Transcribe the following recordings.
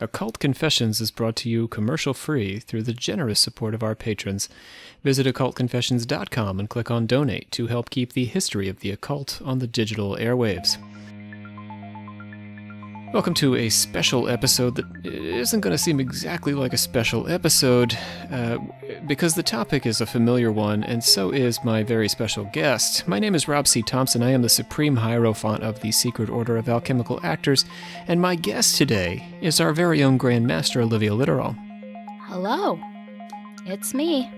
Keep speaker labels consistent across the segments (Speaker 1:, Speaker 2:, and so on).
Speaker 1: Occult Confessions is brought to you commercial-free through the generous support of our patrons. Visit occultconfessions.com and click on Donate to help keep the history of the occult on the digital airwaves. Welcome to a special episode that isn't going to seem exactly like a special episode, because the topic is a familiar one, and so is my very special guest. My name is Rob C. Thompson. I am the Supreme Hierophant of the Secret Order of Alchemical Actors, and my guest today is our very own Grand Master, Olivia Littoral.
Speaker 2: Hello. It's me,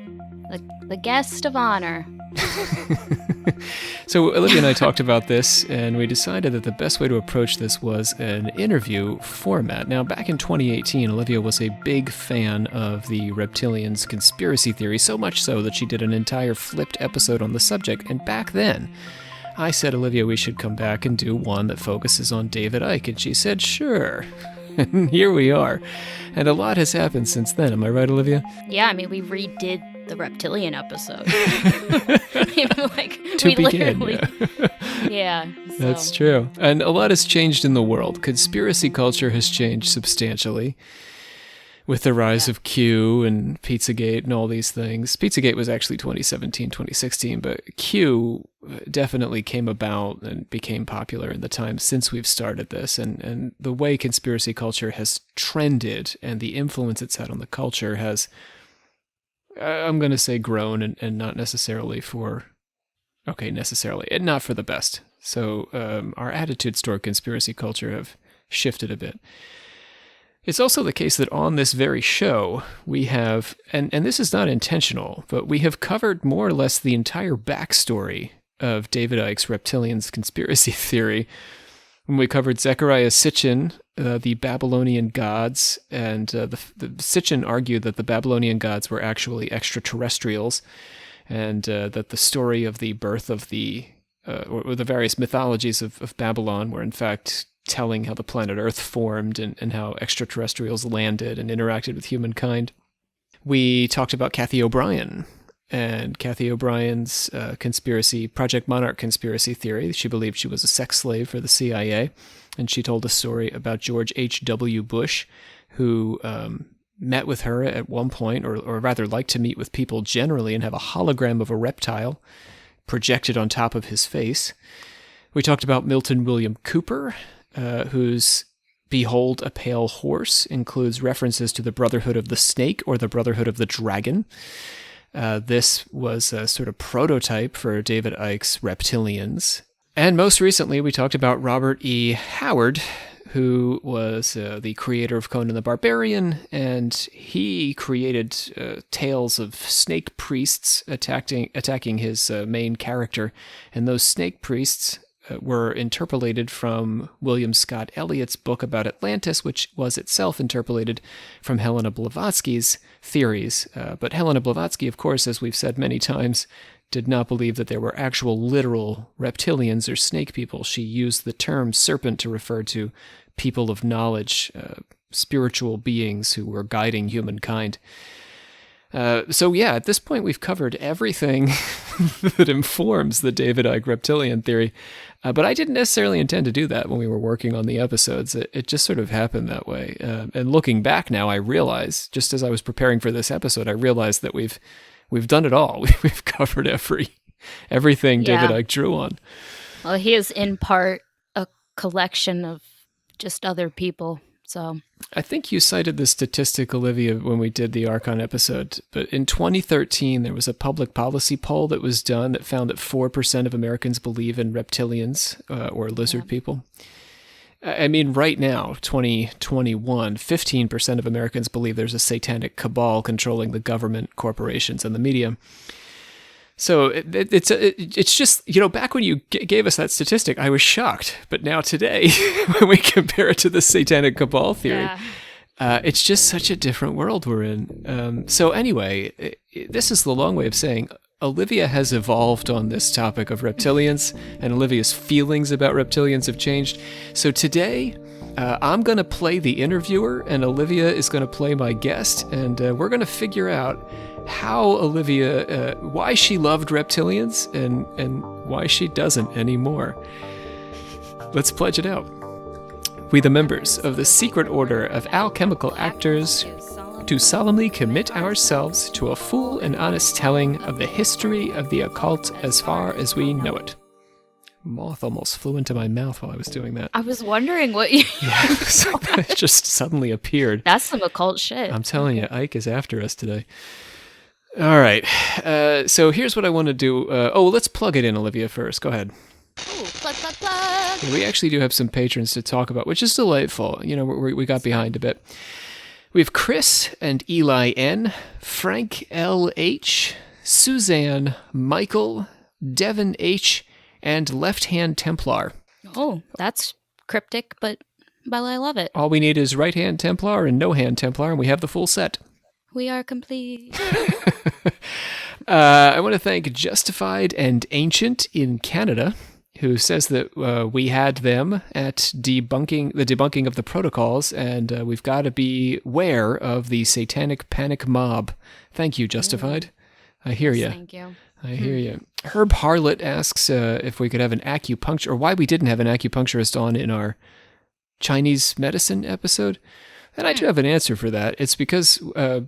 Speaker 2: the guest of honor.
Speaker 1: So Olivia and I talked about this, and we decided that the best way to approach this was an interview format. Now, back in 2018, Olivia was a big fan of the Reptilians' conspiracy theory, so much so that she did an entire flipped episode on the subject. And back then, I said, Olivia, we should come back and do one that focuses on David Icke, and she said, sure. And here we are. And a lot has happened since then. Am I right, Olivia?
Speaker 2: Yeah, I mean, we redid the Reptilian episode.
Speaker 1: To begin,
Speaker 2: yeah. So.
Speaker 1: That's true. And a lot has changed in the world. Conspiracy culture has changed substantially with the rise of Q and Pizzagate and all these things. Pizzagate was actually 2017, 2016, but Q definitely came about and became popular in the time since we've started this. And the way conspiracy culture has trended and the influence it's had on the culture has, I'm going to say, grown and not necessarily for... Okay, necessarily, and not for the best. So our attitudes toward conspiracy culture have shifted a bit. It's also the case that on this very show, we have, and this is not intentional, but we have covered more or less the entire backstory of David Icke's Reptilians conspiracy theory. When we covered Zecharia Sitchin, the Babylonian gods, and the Sitchin argued that the Babylonian gods were actually extraterrestrials, and that the story of the birth of the, or the various mythologies of Babylon were in fact telling how the planet Earth formed and how extraterrestrials landed and interacted with humankind. We talked about Cathy O'Brien and Cathy O'Brien's conspiracy, Project Monarch conspiracy theory. She believed she was a sex slave for the CIA, and she told a story about George H.W. Bush, who met with her at one point, or rather liked to meet with people generally, and have a hologram of a reptile projected on top of his face. We talked about Milton William Cooper, whose Behold a Pale Horse includes references to the Brotherhood of the Snake or the Brotherhood of the Dragon. This was a sort of prototype for David Icke's Reptilians. And most recently, we talked about Robert E. Howard, who was the creator of Conan the Barbarian, and he created tales of snake priests attacking his main character. And those snake priests were interpolated from William Scott Elliott's book about Atlantis, which was itself interpolated from Helena Blavatsky's theories. But Helena Blavatsky, of course, as we've said many times, did not believe that there were actual literal reptilians or snake people. She used the term serpent to refer to people of knowledge, spiritual beings who were guiding humankind. So yeah, at this point we've covered everything that informs the David Icke reptilian theory, but I didn't necessarily intend to do that when we were working on the episodes. It just sort of happened that way. And looking back now, I realize, just as I was preparing for this episode, I realized that we've done it all. We've covered everything David Icke drew on.
Speaker 2: Well, he is in part a collection of just other people. So
Speaker 1: I think you cited the statistic, Olivia, when we did the Archon episode, but in 2013, there was a public policy poll that was done that found that 4% of Americans believe in reptilians or lizard people. I mean, right now, 2021, 15% of Americans believe there's a satanic cabal controlling the government, corporations, and the media. So it's just, back when you gave us that statistic, I was shocked. But now today, when we compare it to the satanic cabal theory, it's just such a different world we're in. So anyway, this is the long way of saying Olivia has evolved on this topic of reptilians, and Olivia's feelings about reptilians have changed. So today, I'm going to play the interviewer, and Olivia is going to play my guest, and we're going to figure out how Olivia, why she loved reptilians and why she doesn't anymore. Let's pledge it out. We, the members of the secret order of alchemical actors, do solemnly commit ourselves to a full and honest telling of the history of the occult as far as we know it. Moth almost flew into my mouth while I was doing that.
Speaker 2: I was wondering what you...
Speaker 1: Yeah, it just suddenly appeared.
Speaker 2: That's some occult shit.
Speaker 1: I'm telling you, Ike is after us today. All right, so here's what I want to do. Let's plug it in, Olivia, first. Go ahead.
Speaker 2: Ooh, plug.
Speaker 1: Yeah, we actually do have some patrons to talk about, which is delightful. You know, we got behind a bit. We have Chris and Eli N, Frank L.H., Suzanne, Michael, Devin H., and Left Hand Templar.
Speaker 2: Oh, that's cryptic, but I love it.
Speaker 1: All we need is Right Hand Templar and No Hand Templar, and we have the full set.
Speaker 2: We are complete.
Speaker 1: I want to thank Justified and Ancient in Canada, who says that we had them at the debunking of the protocols, and we've got to be aware of the satanic panic mob. Thank you, Justified. I hear you.
Speaker 2: Thank you.
Speaker 1: I hear you. Herb Harlot asks if we could have an acupuncture, or why we didn't have an acupuncturist on in our Chinese medicine episode. And I do have an answer for that. It's because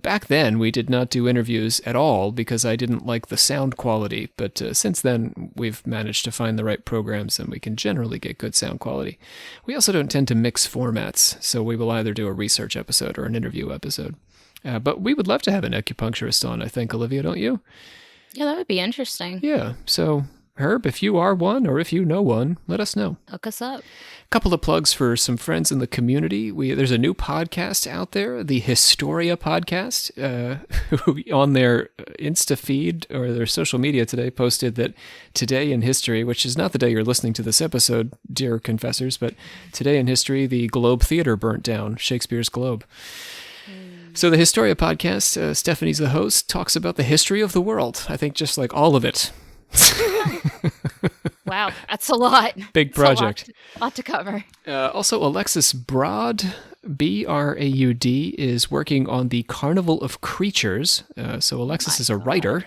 Speaker 1: back then we did not do interviews at all because I didn't like the sound quality. But since then, we've managed to find the right programs and we can generally get good sound quality. We also don't tend to mix formats, so we will either do a research episode or an interview episode. But we would love to have an acupuncturist on, I think, Olivia, don't you?
Speaker 2: Yeah, that would be interesting.
Speaker 1: Yeah, so Herb, if you are one or if you know one, let us know.
Speaker 2: Hook us up.
Speaker 1: Couple of plugs for some friends in the community. There's a new podcast out there, the Historia podcast, who on their Insta feed or their social media today posted that today in history, which is not the day you're listening to this episode, dear confessors, but today in history, the Globe Theater burnt down, Shakespeare's Globe. So the Historia podcast, Stephanie's the host, talks about the history of the world. I think just like all of it.
Speaker 2: Wow, that's a lot.
Speaker 1: Big project.
Speaker 2: A lot to cover.
Speaker 1: Also, Alexis Broad, B-R-A-U-D, is working on the Carnival of Creatures. So Alexis is a writer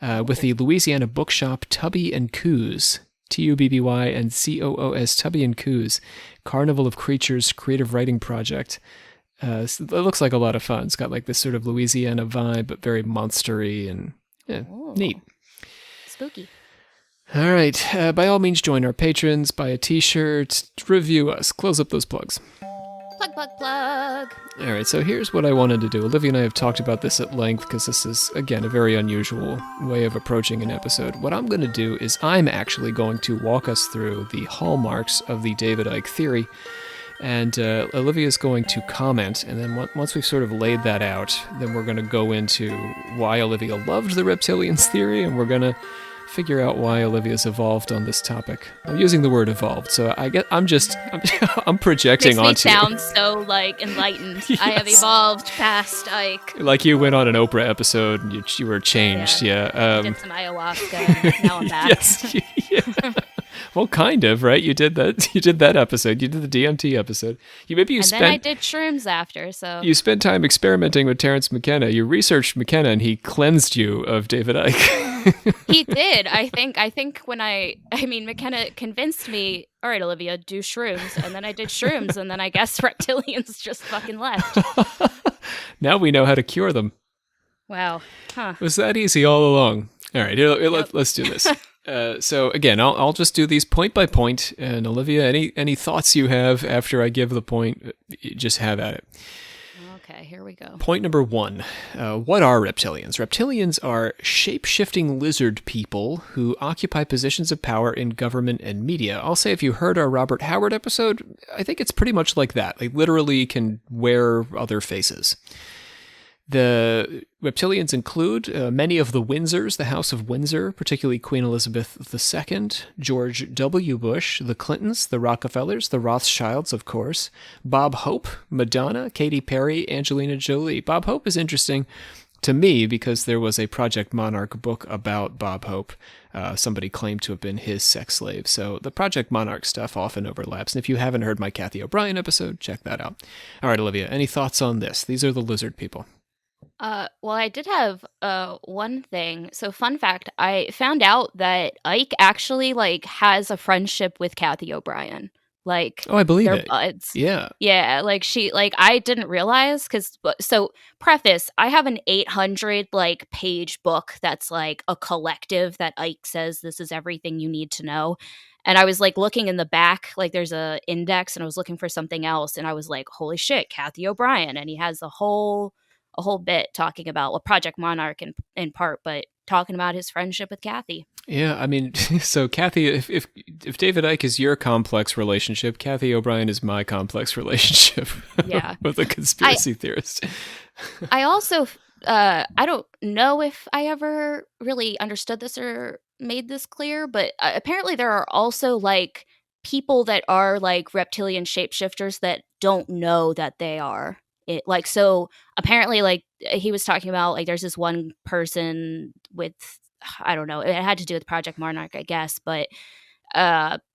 Speaker 1: with the Louisiana bookshop Tubby and Coos, T-U-B-B-Y and C-O-O-S, Tubby and Coos, Carnival of Creatures creative writing project. So it looks like a lot of fun. It's got like this sort of Louisiana vibe, but very monstery and neat.
Speaker 2: Spooky.
Speaker 1: All right. By all means, join our patrons, buy a t-shirt, review us, close up those plugs.
Speaker 2: Plug.
Speaker 1: All right, so here's what I wanted to do. Olivia and I have talked about this at length because this is, again, a very unusual way of approaching an episode. What I'm going to do is I'm actually going to walk us through the hallmarks of the David Icke theory, and Olivia is going to comment, and then once we've sort of laid that out, then we're going to go into why Olivia loved the reptilians theory, and we're going to figure out why Olivia's evolved on this topic. I'm using the word evolved, so I'm projecting
Speaker 2: onto.
Speaker 1: Makes
Speaker 2: me sound so like enlightened. Yes. I have evolved past Icke.
Speaker 1: Like you went on an Oprah episode and you were changed. Yeah.
Speaker 2: Did some ayahuasca. And now I'm back.
Speaker 1: Yes. Yeah. Well, kind of, right? You did that. You did that episode. You did the DMT episode. Then
Speaker 2: I did shrooms after. So
Speaker 1: you spent time experimenting with Terrence McKenna. You researched McKenna, and he cleansed you of David Icke.
Speaker 2: He did. I think when McKenna convinced me. All right, Olivia, do shrooms, and then I did shrooms, and then I guess reptilians just fucking left.
Speaker 1: Now we know how to cure them.
Speaker 2: Wow. Huh.
Speaker 1: It was that easy all along. All right, let's do this. So again, I'll just do these point by point, and Olivia, any thoughts you have after I give the point, just have at it.
Speaker 2: Okay, here we go.
Speaker 1: Point number 1. What are reptilians? Reptilians are shape-shifting lizard people who occupy positions of power in government and media. I'll say if you heard our Robert Howard episode, I think it's pretty much like that. They literally can wear other faces. The reptilians include many of the Windsors, the House of Windsor, particularly Queen Elizabeth II, George W. Bush, the Clintons, the Rockefellers, the Rothschilds, of course, Bob Hope, Madonna, Katy Perry, Angelina Jolie. Bob Hope is interesting to me because there was a Project Monarch book about Bob Hope. Somebody claimed to have been his sex slave. So the Project Monarch stuff often overlaps. And if you haven't heard my Kathy O'Brien episode, check that out. All right, Olivia, any thoughts on this? These are the lizard people.
Speaker 2: Well, I did have one thing. So, fun fact, I found out that Icke actually has a friendship with Kathy O'Brien. Like,
Speaker 1: Oh, I believe
Speaker 2: they're
Speaker 1: it.
Speaker 2: buds.
Speaker 1: Yeah.
Speaker 2: Yeah, like, I didn't realize, because so, preface, I have an 800, like, page book that's, like, a collective that Ike says this is everything you need to know, and I was, like, looking in the back, like, there's a index, and I was looking for something else, and I was like, "Holy shit, Kathy O'Brien," and he has a whole bit talking about, well, Project Monarch in part, but talking about his friendship with Kathy.
Speaker 1: Yeah, I mean, so Kathy, if David Icke is your complex relationship, Kathy O'Brien is my complex relationship
Speaker 2: Yeah.
Speaker 1: with a conspiracy theorist.
Speaker 2: I also, I don't know if I ever really understood this or made this clear, but apparently there are also like people that are like reptilian shapeshifters that don't know that they are it. Like, so apparently, like he was talking about, like there's this one person with, I don't know, it had to do with Project Monarch, I guess, but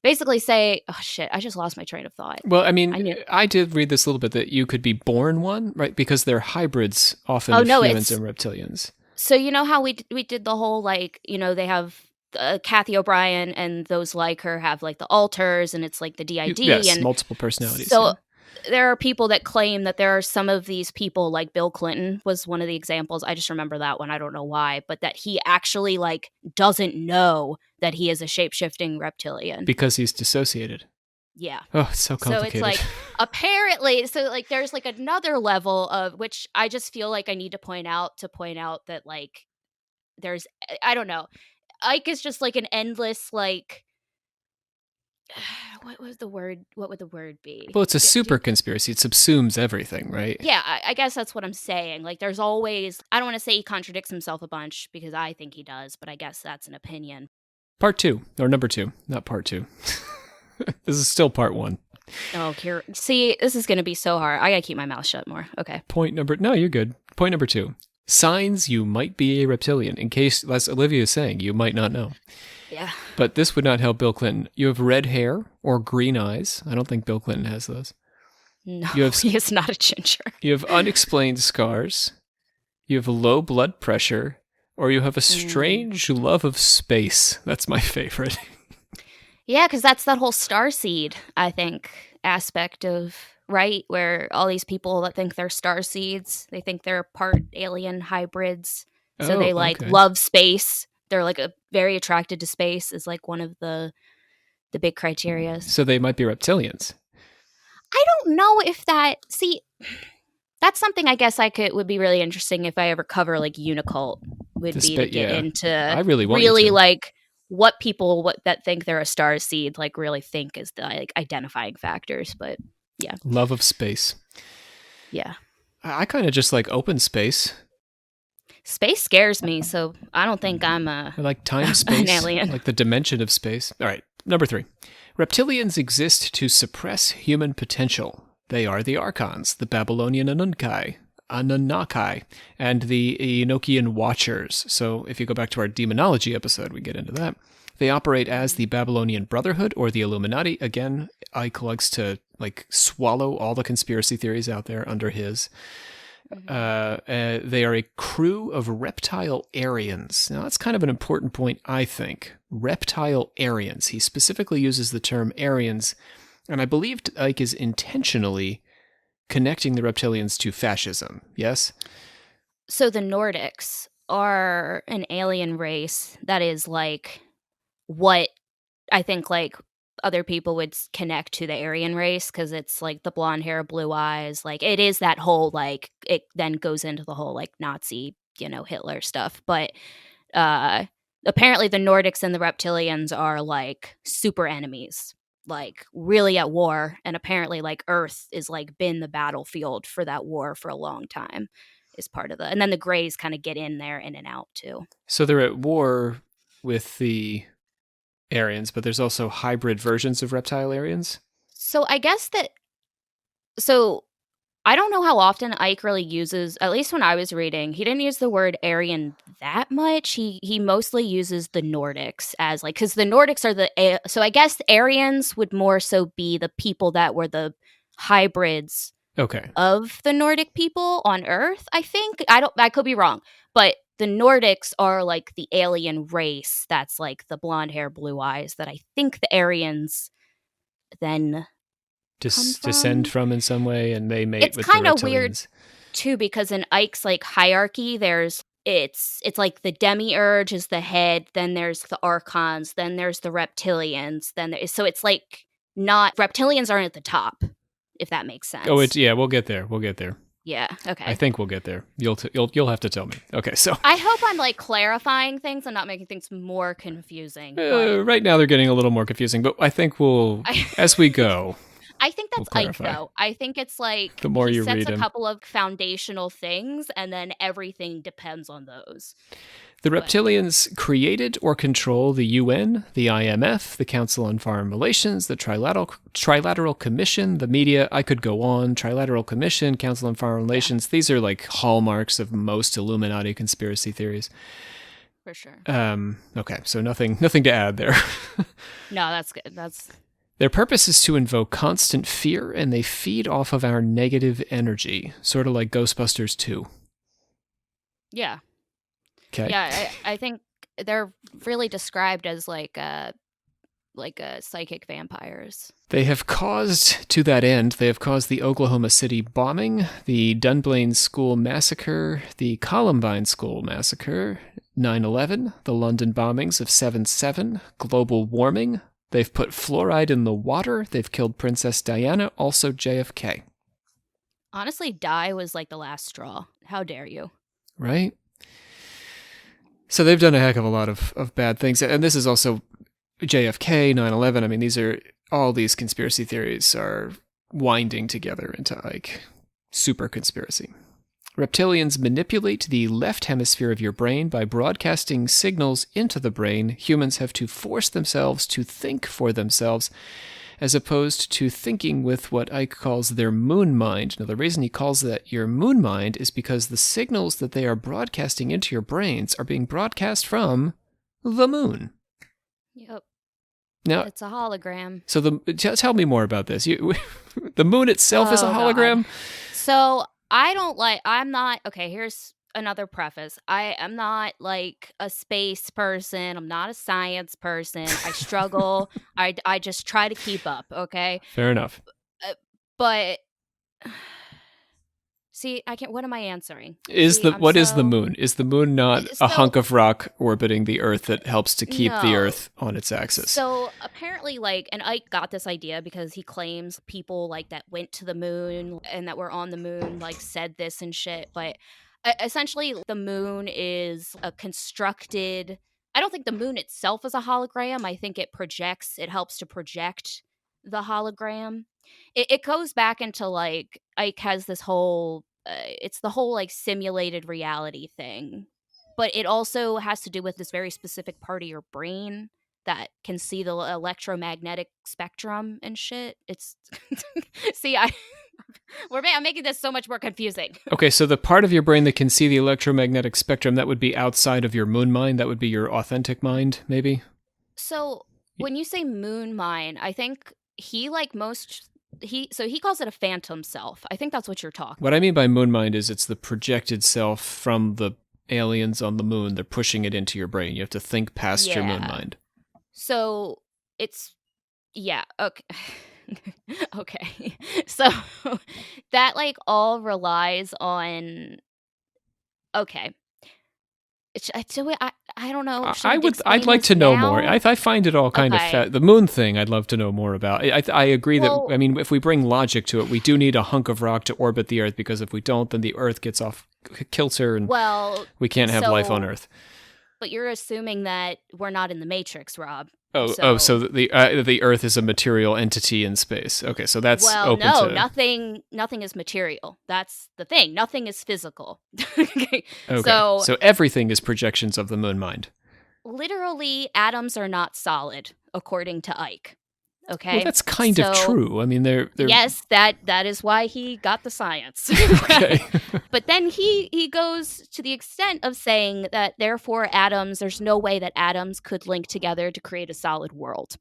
Speaker 2: basically say, oh shit, I just lost my train of thought.
Speaker 1: Well, I
Speaker 2: I
Speaker 1: mean,
Speaker 2: knew.
Speaker 1: I did read this a little bit that you could be born one, right? Because they're hybrids often
Speaker 2: Oh
Speaker 1: of
Speaker 2: no,
Speaker 1: humans
Speaker 2: it's
Speaker 1: and reptilians.
Speaker 2: so you know how we did the whole, like, they have Kathy O'Brien and those like her have like the alters, and it's like the DID,
Speaker 1: Yes,
Speaker 2: and
Speaker 1: multiple personalities.
Speaker 2: so
Speaker 1: Yeah.
Speaker 2: there are people that claim that there are some of these people, like Bill Clinton was one of the examples. I just remember that one. I don't know why, but that he actually like doesn't know that he is a shape-shifting reptilian.
Speaker 1: Because he's dissociated.
Speaker 2: Yeah.
Speaker 1: Oh, it's so
Speaker 2: So it's
Speaker 1: complicated.
Speaker 2: like, apparently, so like there's like another level of which I just feel like I need to point out that like there's, I don't know. Ike is just like an endless like what was the word? What would the word be?
Speaker 1: Well, it's a super conspiracy. It subsumes everything, right?
Speaker 2: Yeah, I guess that's what I'm saying. Like, there's always. I don't want to say he contradicts himself a bunch because I think he does, but I guess that's an opinion.
Speaker 1: Part 2, or number 2, not part 2. This is still part 1.
Speaker 2: Oh, here. See, this is going to be so hard. I got to keep my mouth shut more. Okay.
Speaker 1: No, you're good. Point number 2. Signs you might be a reptilian, in case, as Olivia is saying, you might not know.
Speaker 2: Yeah.
Speaker 1: But this would not help Bill Clinton. You have red hair or green eyes. I don't think Bill Clinton has those.
Speaker 2: No,
Speaker 1: You have
Speaker 2: he is not a ginger.
Speaker 1: You have unexplained scars. You have low blood pressure, or you have a strange love of space. That's my favorite.
Speaker 2: Yeah, because that's that whole starseed, I think, aspect of, right? Where all these people that think they're starseeds, they think they're part alien hybrids. So they like
Speaker 1: okay.
Speaker 2: love space. They're like very attracted to space is like one of the big criterias.
Speaker 1: So they might be reptilians.
Speaker 2: I don't know if that's something I guess would be really interesting if I ever cover like Unicult would be to get into
Speaker 1: I really want you to.
Speaker 2: like what people that think they're a star seed like really think is the like identifying factors. But yeah,
Speaker 1: love of space.
Speaker 2: Yeah,
Speaker 1: I kind of just like open space.
Speaker 2: Space scares me, so I don't think I'm
Speaker 1: I like time space,
Speaker 2: an alien.
Speaker 1: like the dimension of space. All right, number 3. Reptilians exist to suppress human potential. They are the Archons, the Babylonian Anunnaki, and the Enochian Watchers. So if you go back to our demonology episode, we get into that. They operate as the Babylonian Brotherhood or the Illuminati. Again, Ike likes to like swallow all the conspiracy theories out there under his. They are a crew of reptile Aryans. Now, that's kind of an important point, I think. Reptile Aryans. He specifically uses the term Aryans, and I believe Ike is intentionally connecting the reptilians to fascism. Yes?
Speaker 2: So the Nordics are an alien race that is like what I think like other people would connect to the Aryan race because it's like the blonde hair, blue eyes. Like it is that whole like it then goes into the whole like Nazi, Hitler stuff. But apparently the Nordics and the reptilians are like super enemies, like really at war. And apparently like Earth is like been the battlefield for that war for a long time is part of and then the Greys kind of get in there in and out too.
Speaker 1: So they're at war with the Aryans, but there's also hybrid versions of reptile Aryans.
Speaker 2: So I guess so I don't know how often Ike really uses, at least when I was reading, he didn't use the word Aryan that much. He mostly uses the Nordics as like, because the Nordics are so I guess the Aryans would more so be the people that were the hybrids of the Nordic people on Earth, I think. I could be wrong, but the Nordics are like the alien race that's like the blonde hair, blue eyes that I think the Aryans then come
Speaker 1: descend
Speaker 2: from.
Speaker 1: from in some way, and they mate
Speaker 2: It's
Speaker 1: with the
Speaker 2: kind of weird
Speaker 1: reptilians.
Speaker 2: too, because in Ike's like hierarchy, it's like the demiurge is the head, then there's the archons, then there's the reptilians, so it's like not reptilians aren't at the top, if that makes
Speaker 1: Oh,
Speaker 2: sense.
Speaker 1: we'll get there. We'll get there.
Speaker 2: Yeah.
Speaker 1: I
Speaker 2: Okay.
Speaker 1: think we'll get there. You'll have to tell me. Okay, so
Speaker 2: I hope I'm like clarifying things and not making things more confusing. But
Speaker 1: right now they're getting a little more confusing, but I think we'll, as we go,
Speaker 2: I think
Speaker 1: we'll
Speaker 2: that's Ike
Speaker 1: clarify.
Speaker 2: though. I think it's like
Speaker 1: The more
Speaker 2: he
Speaker 1: you
Speaker 2: sets
Speaker 1: read
Speaker 2: a
Speaker 1: him.
Speaker 2: couple of foundational things and then everything depends on those.
Speaker 1: The reptilians created or control the UN, the IMF, the Council on Foreign Relations, the Trilateral Commission, the media. I could go on. Trilateral Commission, Council on Foreign Relations. These are like hallmarks of most Illuminati conspiracy theories.
Speaker 2: For sure.
Speaker 1: Okay, so nothing to add there.
Speaker 2: No, that's good.
Speaker 1: Their purpose is to invoke constant fear, and they feed off of our negative energy, sort of like Ghostbusters 2.
Speaker 2: Yeah.
Speaker 1: Okay.
Speaker 2: Yeah, I think they're really described as like psychic vampires.
Speaker 1: They have caused, to that end, the Oklahoma City bombing, the Dunblane School massacre, the Columbine School massacre, 9/11, the London bombings of 7/7, global warming. They've put fluoride in the water. They've killed Princess Diana, also JFK.
Speaker 2: Honestly, Di was like the last straw. How dare you?
Speaker 1: Right? So they've done a heck of a lot of bad things. And this is also JFK, 9/11. I mean, all these conspiracy theories are winding together into Ike. Super conspiracy. Reptilians manipulate the left hemisphere of your brain by broadcasting signals into the brain. Humans have to force themselves to think for themselves, as opposed to thinking with what Ike calls their moon mind. Now, the reason he calls that your moon mind is because the signals that they are broadcasting into your brains are being broadcast from the moon.
Speaker 2: Yep.
Speaker 1: Now,
Speaker 2: It's a hologram.
Speaker 1: So tell me more about this. The moon itself is a hologram?
Speaker 2: God. So I'm not, okay, here's another preface. I am not like a space person. I'm not a science person. I struggle. I just try to keep up, okay?
Speaker 1: Fair enough.
Speaker 2: But see, I can't. What am I answering?
Speaker 1: What is the moon? Is the moon not a hunk of rock orbiting the Earth that helps to keep the Earth on its axis?
Speaker 2: So apparently, and Ike got this idea because he claims people like that went to the moon and that were on the moon like said this and shit. But essentially, the moon is a constructed. I don't think the moon itself is a hologram. I think it helps to project the hologram. It goes back into like Ike has this whole it's the whole like simulated reality thing, but it also has to do with this very specific part of your brain that can see the electromagnetic spectrum and shit. It's see, I'm making this so much more confusing.
Speaker 1: Okay, so the part of your brain that can see the electromagnetic spectrum, that would be outside of your moon mind. That would be your authentic mind, maybe.
Speaker 2: So when you say moon mind, I think he calls it a phantom self. I think that's what you're talking.
Speaker 1: What I mean by moon mind is it's the projected self from the aliens on the moon. They're pushing it into your brain. You have to think past your moon mind.
Speaker 2: So it's okay. Okay. So that like all relies on okay. I don't know.
Speaker 1: I'd like to know more. I find it all kind of the moon thing. I'd love to know more about. I agree that if we bring logic to it, we do need a hunk of rock to orbit the Earth, because if we don't, then the Earth gets off kilter and we can't have life on Earth.
Speaker 2: But you're assuming that we're not in the Matrix, Rob.
Speaker 1: So the Earth is a material entity in space. Okay, so that's open to...
Speaker 2: nothing is material. That's the thing. Nothing is physical.
Speaker 1: Okay. So everything is projections of the moon mind.
Speaker 2: Literally, atoms are not solid, according to Ike. Okay,
Speaker 1: well, that's kind of true. I mean, they're
Speaker 2: yes, that is why he got the science.
Speaker 1: Okay.
Speaker 2: But then he goes to the extent of saying that therefore there's no way that atoms could link together to create a solid world.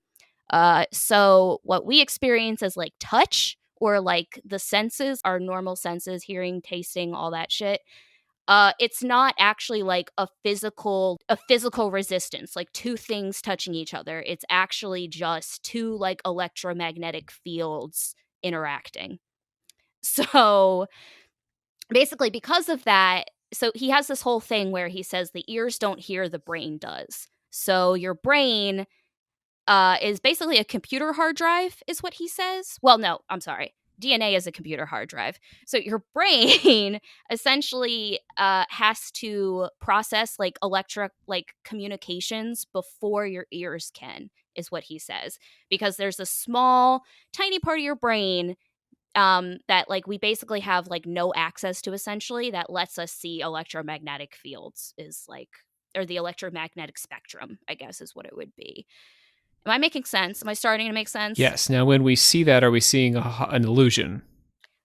Speaker 2: So what we experience as like touch or like the senses, our normal senses, hearing, tasting, all that shit. It's not actually like a physical resistance, like two things touching each other. It's actually just two like electromagnetic fields interacting. So basically, because of that, so he has this whole thing where he says the ears don't hear, the brain does. So your brain is basically a computer hard drive, is what he says. Well, no, I'm sorry. DNA is a computer hard drive. So your brain essentially has to process like electric like communications before your ears can, is what he says, because there's a small, tiny part of your brain that like we basically have like no access to, essentially, that lets us see electromagnetic fields, is like, or the electromagnetic spectrum, I guess is what it would be. Am I making sense? Am I starting to make sense?
Speaker 1: Yes. Now, when we see that, are we seeing an illusion?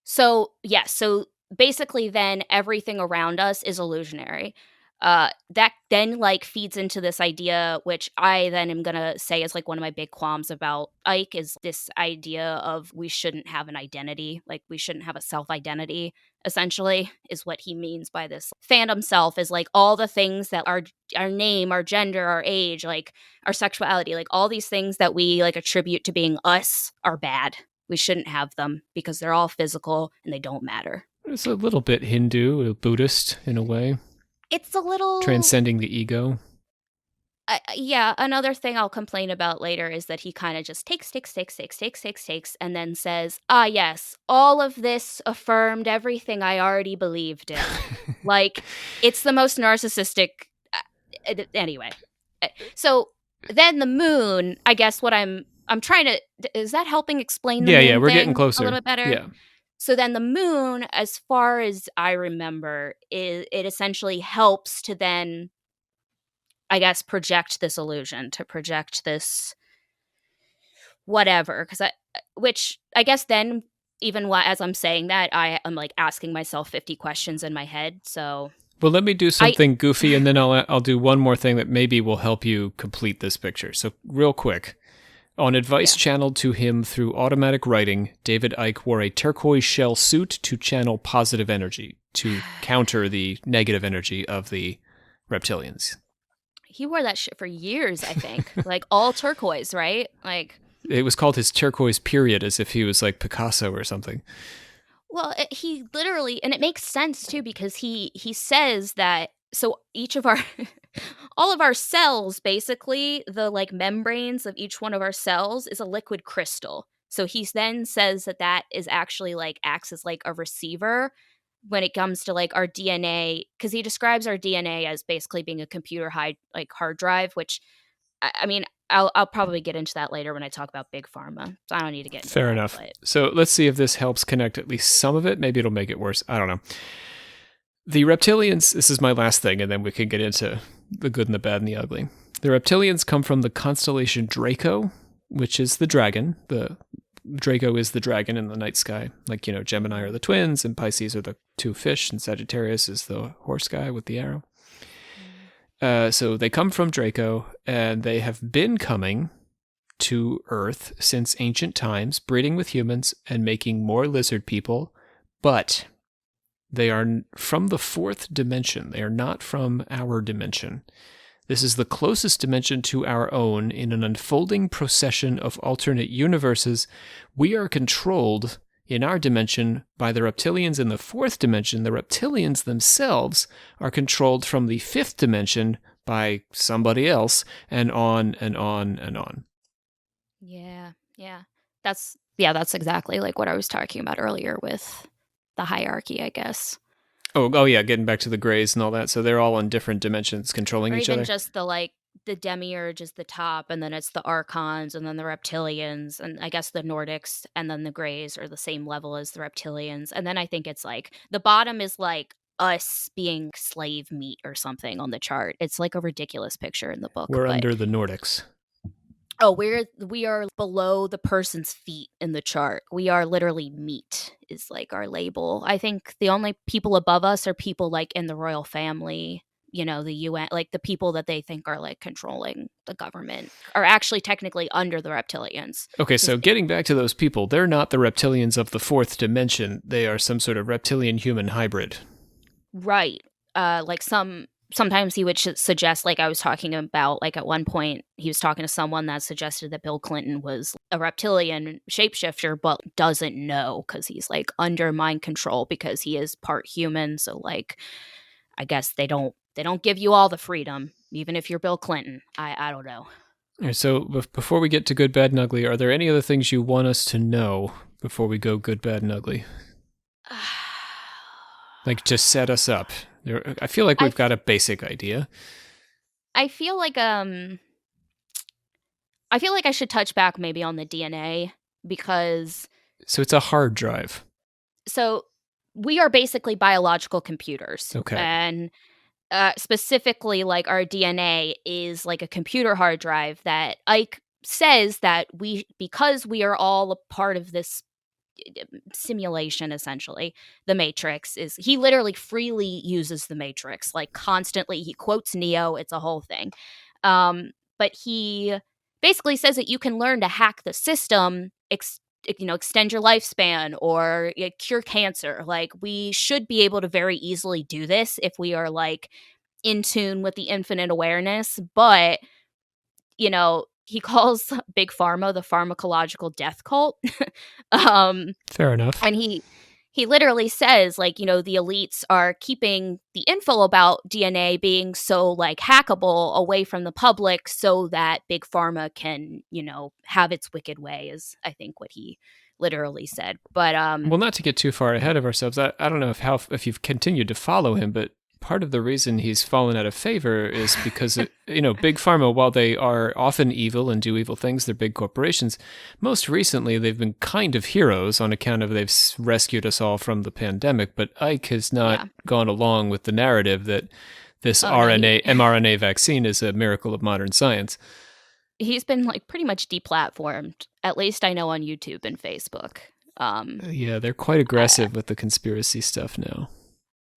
Speaker 2: So, yes. So basically then everything around us is illusionary. That then like feeds into this idea, which I then am gonna say is like one of my big qualms about Icke, is this idea of we shouldn't have an identity, like we shouldn't have a self-identity, essentially, is what he means by this. Phantom self is like all the things that our name, our gender, our age, like our sexuality, like all these things that we like attribute to being us are bad. We shouldn't have them because they're all physical and they don't matter.
Speaker 1: It's a little bit Hindu, Buddhist in a way.
Speaker 2: It's a little
Speaker 1: transcending the ego.
Speaker 2: Yeah, another thing I'll complain about later is that he kind of just takes, and then says, yes, all of this affirmed everything I already believed in. Like, it's the most narcissistic. Anyway. So then the moon, I guess what I'm trying to, is that helping explain the moon
Speaker 1: Yeah, we're
Speaker 2: thing
Speaker 1: getting closer.
Speaker 2: a little bit better?
Speaker 1: Yeah.
Speaker 2: So then the moon, as far as I remember, it essentially helps to then, I guess, project this illusion, to project this whatever. Which I guess then, even as I'm saying that, I am like asking myself 50 questions in my head. So,
Speaker 1: well, let me do something goofy, and then I'll do one more thing that maybe will help you complete this picture. So real quick. On advice channeled to him through automatic writing, David Icke wore a turquoise shell suit to channel positive energy, to counter the negative energy of the reptilians.
Speaker 2: He wore that shit for years, I think. Like all turquoise, right? Like
Speaker 1: it was called his turquoise period, as if he was like Picasso or something.
Speaker 2: Well, he literally, and it makes sense too, because he says that, so each of our all of our cells, basically the like membranes of each one of our cells is a liquid crystal. So he then says that is actually like acts as like a receiver when it comes to like our DNA, because he describes our DNA as basically being a computer hard drive, which I mean, I'll probably get into that later when I talk about big pharma. So I don't need to get into
Speaker 1: Fair
Speaker 2: that,
Speaker 1: enough.
Speaker 2: But.
Speaker 1: So let's see if this helps connect at least some of it. Maybe it'll make it worse. I don't know. The reptilians, this is my last thing, and then we can get into the good and the bad and the ugly. The reptilians come from the constellation Draco, which is the dragon. The Draco is the dragon in the night sky. Like, Gemini are the twins, and Pisces are the two fish, and Sagittarius is the horse guy with the arrow. So they come from Draco, and they have been coming to Earth since ancient times, breeding with humans and making more lizard people, but they are from the fourth dimension. They are not from our dimension. This is the closest dimension to our own in an unfolding procession of alternate universes. We are controlled in our dimension by the reptilians in the fourth dimension. The reptilians themselves are controlled from the fifth dimension by somebody else, and on and on and on.
Speaker 2: Yeah. That's exactly like what I was talking about earlier with the hierarchy, I guess.
Speaker 1: Oh yeah, getting back to the Greys and all that. So they're all in different dimensions controlling each other?
Speaker 2: Or even just the demiurge is the top, and then it's the archons, and then the reptilians, and I guess the Nordics, and then the Greys are the same level as the reptilians. And then I think it's like the bottom is like us being slave meat or something on the chart. It's like a ridiculous picture in the book.
Speaker 1: We're under the Nordics.
Speaker 2: Oh, we are below the person's feet in the chart. We are literally meat is like our label. I think the only people above us are people like in the royal family, the UN, like the people that they think are like controlling the government are actually technically under the reptilians.
Speaker 1: Okay, so getting back to those people, they're not the reptilians of the fourth dimension. They are some sort of reptilian human hybrid.
Speaker 2: Right. Like some sometimes he would suggest, like I was talking about, like at one point he was talking to someone that suggested that Bill Clinton was a reptilian shapeshifter, but doesn't know because he's like under mind control because he is part human. So like, I guess they don't give you all the freedom, even if you're Bill Clinton. I don't know.
Speaker 1: All right, so before we get to good, bad, and ugly, are there any other things you want us to know before we go good, bad, and ugly? Like, just set us up. I feel like we've got a basic idea.
Speaker 2: I feel like I should touch back maybe on the DNA because
Speaker 1: So it's a hard drive.
Speaker 2: so we are basically biological computers.
Speaker 1: Okay.
Speaker 2: And specifically, like our DNA is like a computer hard drive that Ike says that because we are all a part of this simulation, essentially, the Matrix is, he literally freely uses the Matrix, like constantly. He quotes Neo. It's a whole thing. But he basically says that you can learn to hack the system, extend your lifespan or cure cancer. Like, we should be able to very easily do this if we are like in tune with the infinite awareness. But he calls Big Pharma the pharmacological death cult.
Speaker 1: Fair enough.
Speaker 2: And he literally says, like, the elites are keeping the info about DNA being so like hackable away from the public so that Big Pharma can, have its wicked way, is I think what he literally said. But
Speaker 1: well, not to get too far ahead of ourselves, I don't know if you've continued to follow him, but part of the reason he's fallen out of favor is because Big Pharma, while they are often evil and do evil things, they're big corporations. Most recently, they've been kind of heroes on account of they've rescued us all from the pandemic. But Ike has not gone along with the narrative that this mRNA vaccine is a miracle of modern science.
Speaker 2: He's been like pretty much deplatformed. At least I know on YouTube and Facebook.
Speaker 1: Yeah, they're quite aggressive with the conspiracy stuff now.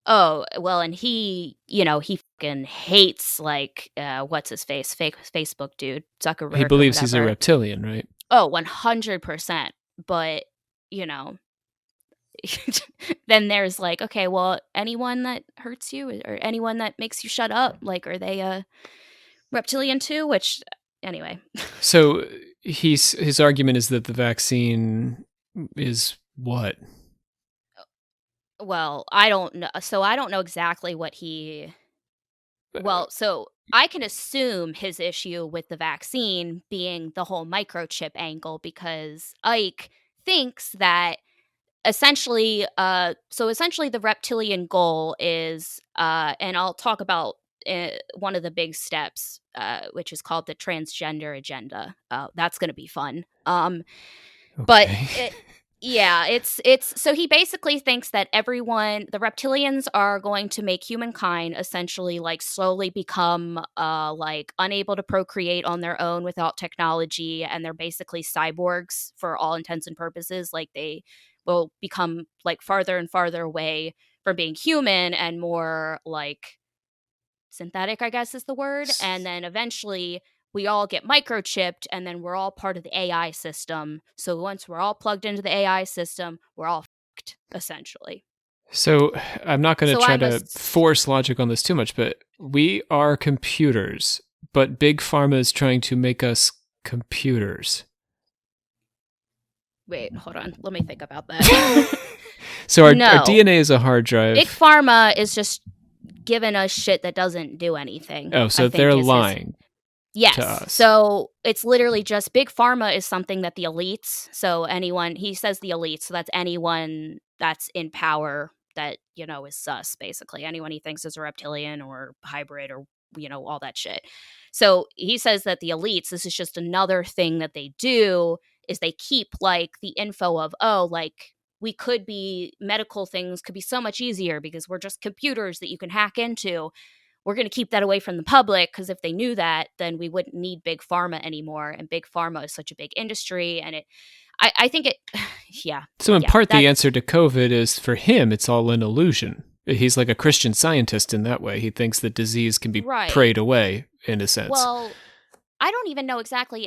Speaker 2: Oh, well, and he fucking hates, like, what's his face? Facebook dude, Zuckerberg.
Speaker 1: He believes he's a reptilian, right?
Speaker 2: Oh, 100%. But, then there's like, okay, well, anyone that hurts you or anyone that makes you shut up, like, are they a reptilian too? Which, anyway.
Speaker 1: So his argument is that the vaccine is what?
Speaker 2: Well, I don't know. So I don't know exactly what he. Well, so I can assume his issue with the vaccine being the whole microchip angle because Ike thinks that essentially, the reptilian goal is, and I'll talk about one of the big steps, which is called the transgender agenda. That's going to be fun.
Speaker 1: Okay.
Speaker 2: But it's so he basically thinks that the reptilians are going to make humankind essentially like slowly become like unable to procreate on their own without technology, and they're basically cyborgs for all intents and purposes. Like, they will become like farther and farther away from being human and more like synthetic, I guess is the word. And then eventually we all get microchipped, and then we're all part of the AI system. So once we're all plugged into the AI system, we're all fucked, essentially.
Speaker 1: So I'm not going to try to force logic on this too much, but we are computers, but Big Pharma is trying to make us computers.
Speaker 2: Wait, hold on. Let me think about that.
Speaker 1: So our DNA is a hard drive.
Speaker 2: Big Pharma is just giving us shit that doesn't do anything.
Speaker 1: Oh, so they're lying.
Speaker 2: Yes. So it's literally just Big Pharma is something that the elites, so anyone, he says the elites, so that's anyone that's in power that, is sus, basically. Anyone he thinks is a reptilian or hybrid or, all that shit. So he says that the elites, this is just another thing that they do, is they keep like the info of, like, we could be, medical things could be so much easier because we're just computers that you can hack into. We're going to keep that away from the public because if they knew that, then we wouldn't need Big Pharma anymore. And Big Pharma is such a big industry. And I think it, yeah.
Speaker 1: So in part, the answer to COVID is, for him, it's all an illusion. He's like a Christian Scientist in that way. He thinks that disease can be prayed away, in a sense.
Speaker 2: Well, I don't even know exactly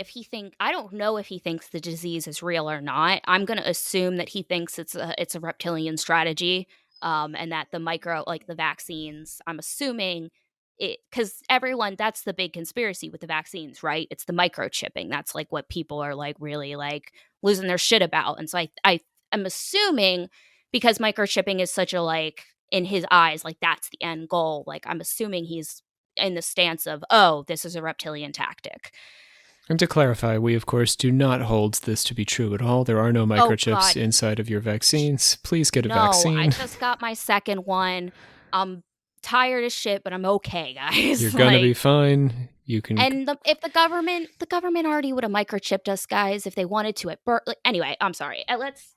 Speaker 2: I don't know if he thinks the disease is real or not. I'm going to assume that he thinks it's a reptilian strategy. And that the vaccines, I'm assuming, because everyone, that's the big conspiracy with the vaccines, right? It's the microchipping. That's like what people are like really like losing their shit about. And so I am assuming because microchipping is such a like in his eyes, like that's the end goal. Like I'm assuming he's in the stance of, oh, this is a reptilian tactic.
Speaker 1: And to clarify, we of course do not hold this to be true at all. There are no
Speaker 2: Oh
Speaker 1: microchips
Speaker 2: God,
Speaker 1: inside of your vaccines. Please get a
Speaker 2: no! I
Speaker 1: vaccine.
Speaker 2: just got my second one. I'm tired as shit, but I'm okay,
Speaker 1: You're
Speaker 2: guys.
Speaker 1: gonna be
Speaker 2: Like,
Speaker 1: fine. You can.
Speaker 2: and if the government already would have microchipped us, guys, if they wanted to at birth. Like, anyway, I'm sorry. Let's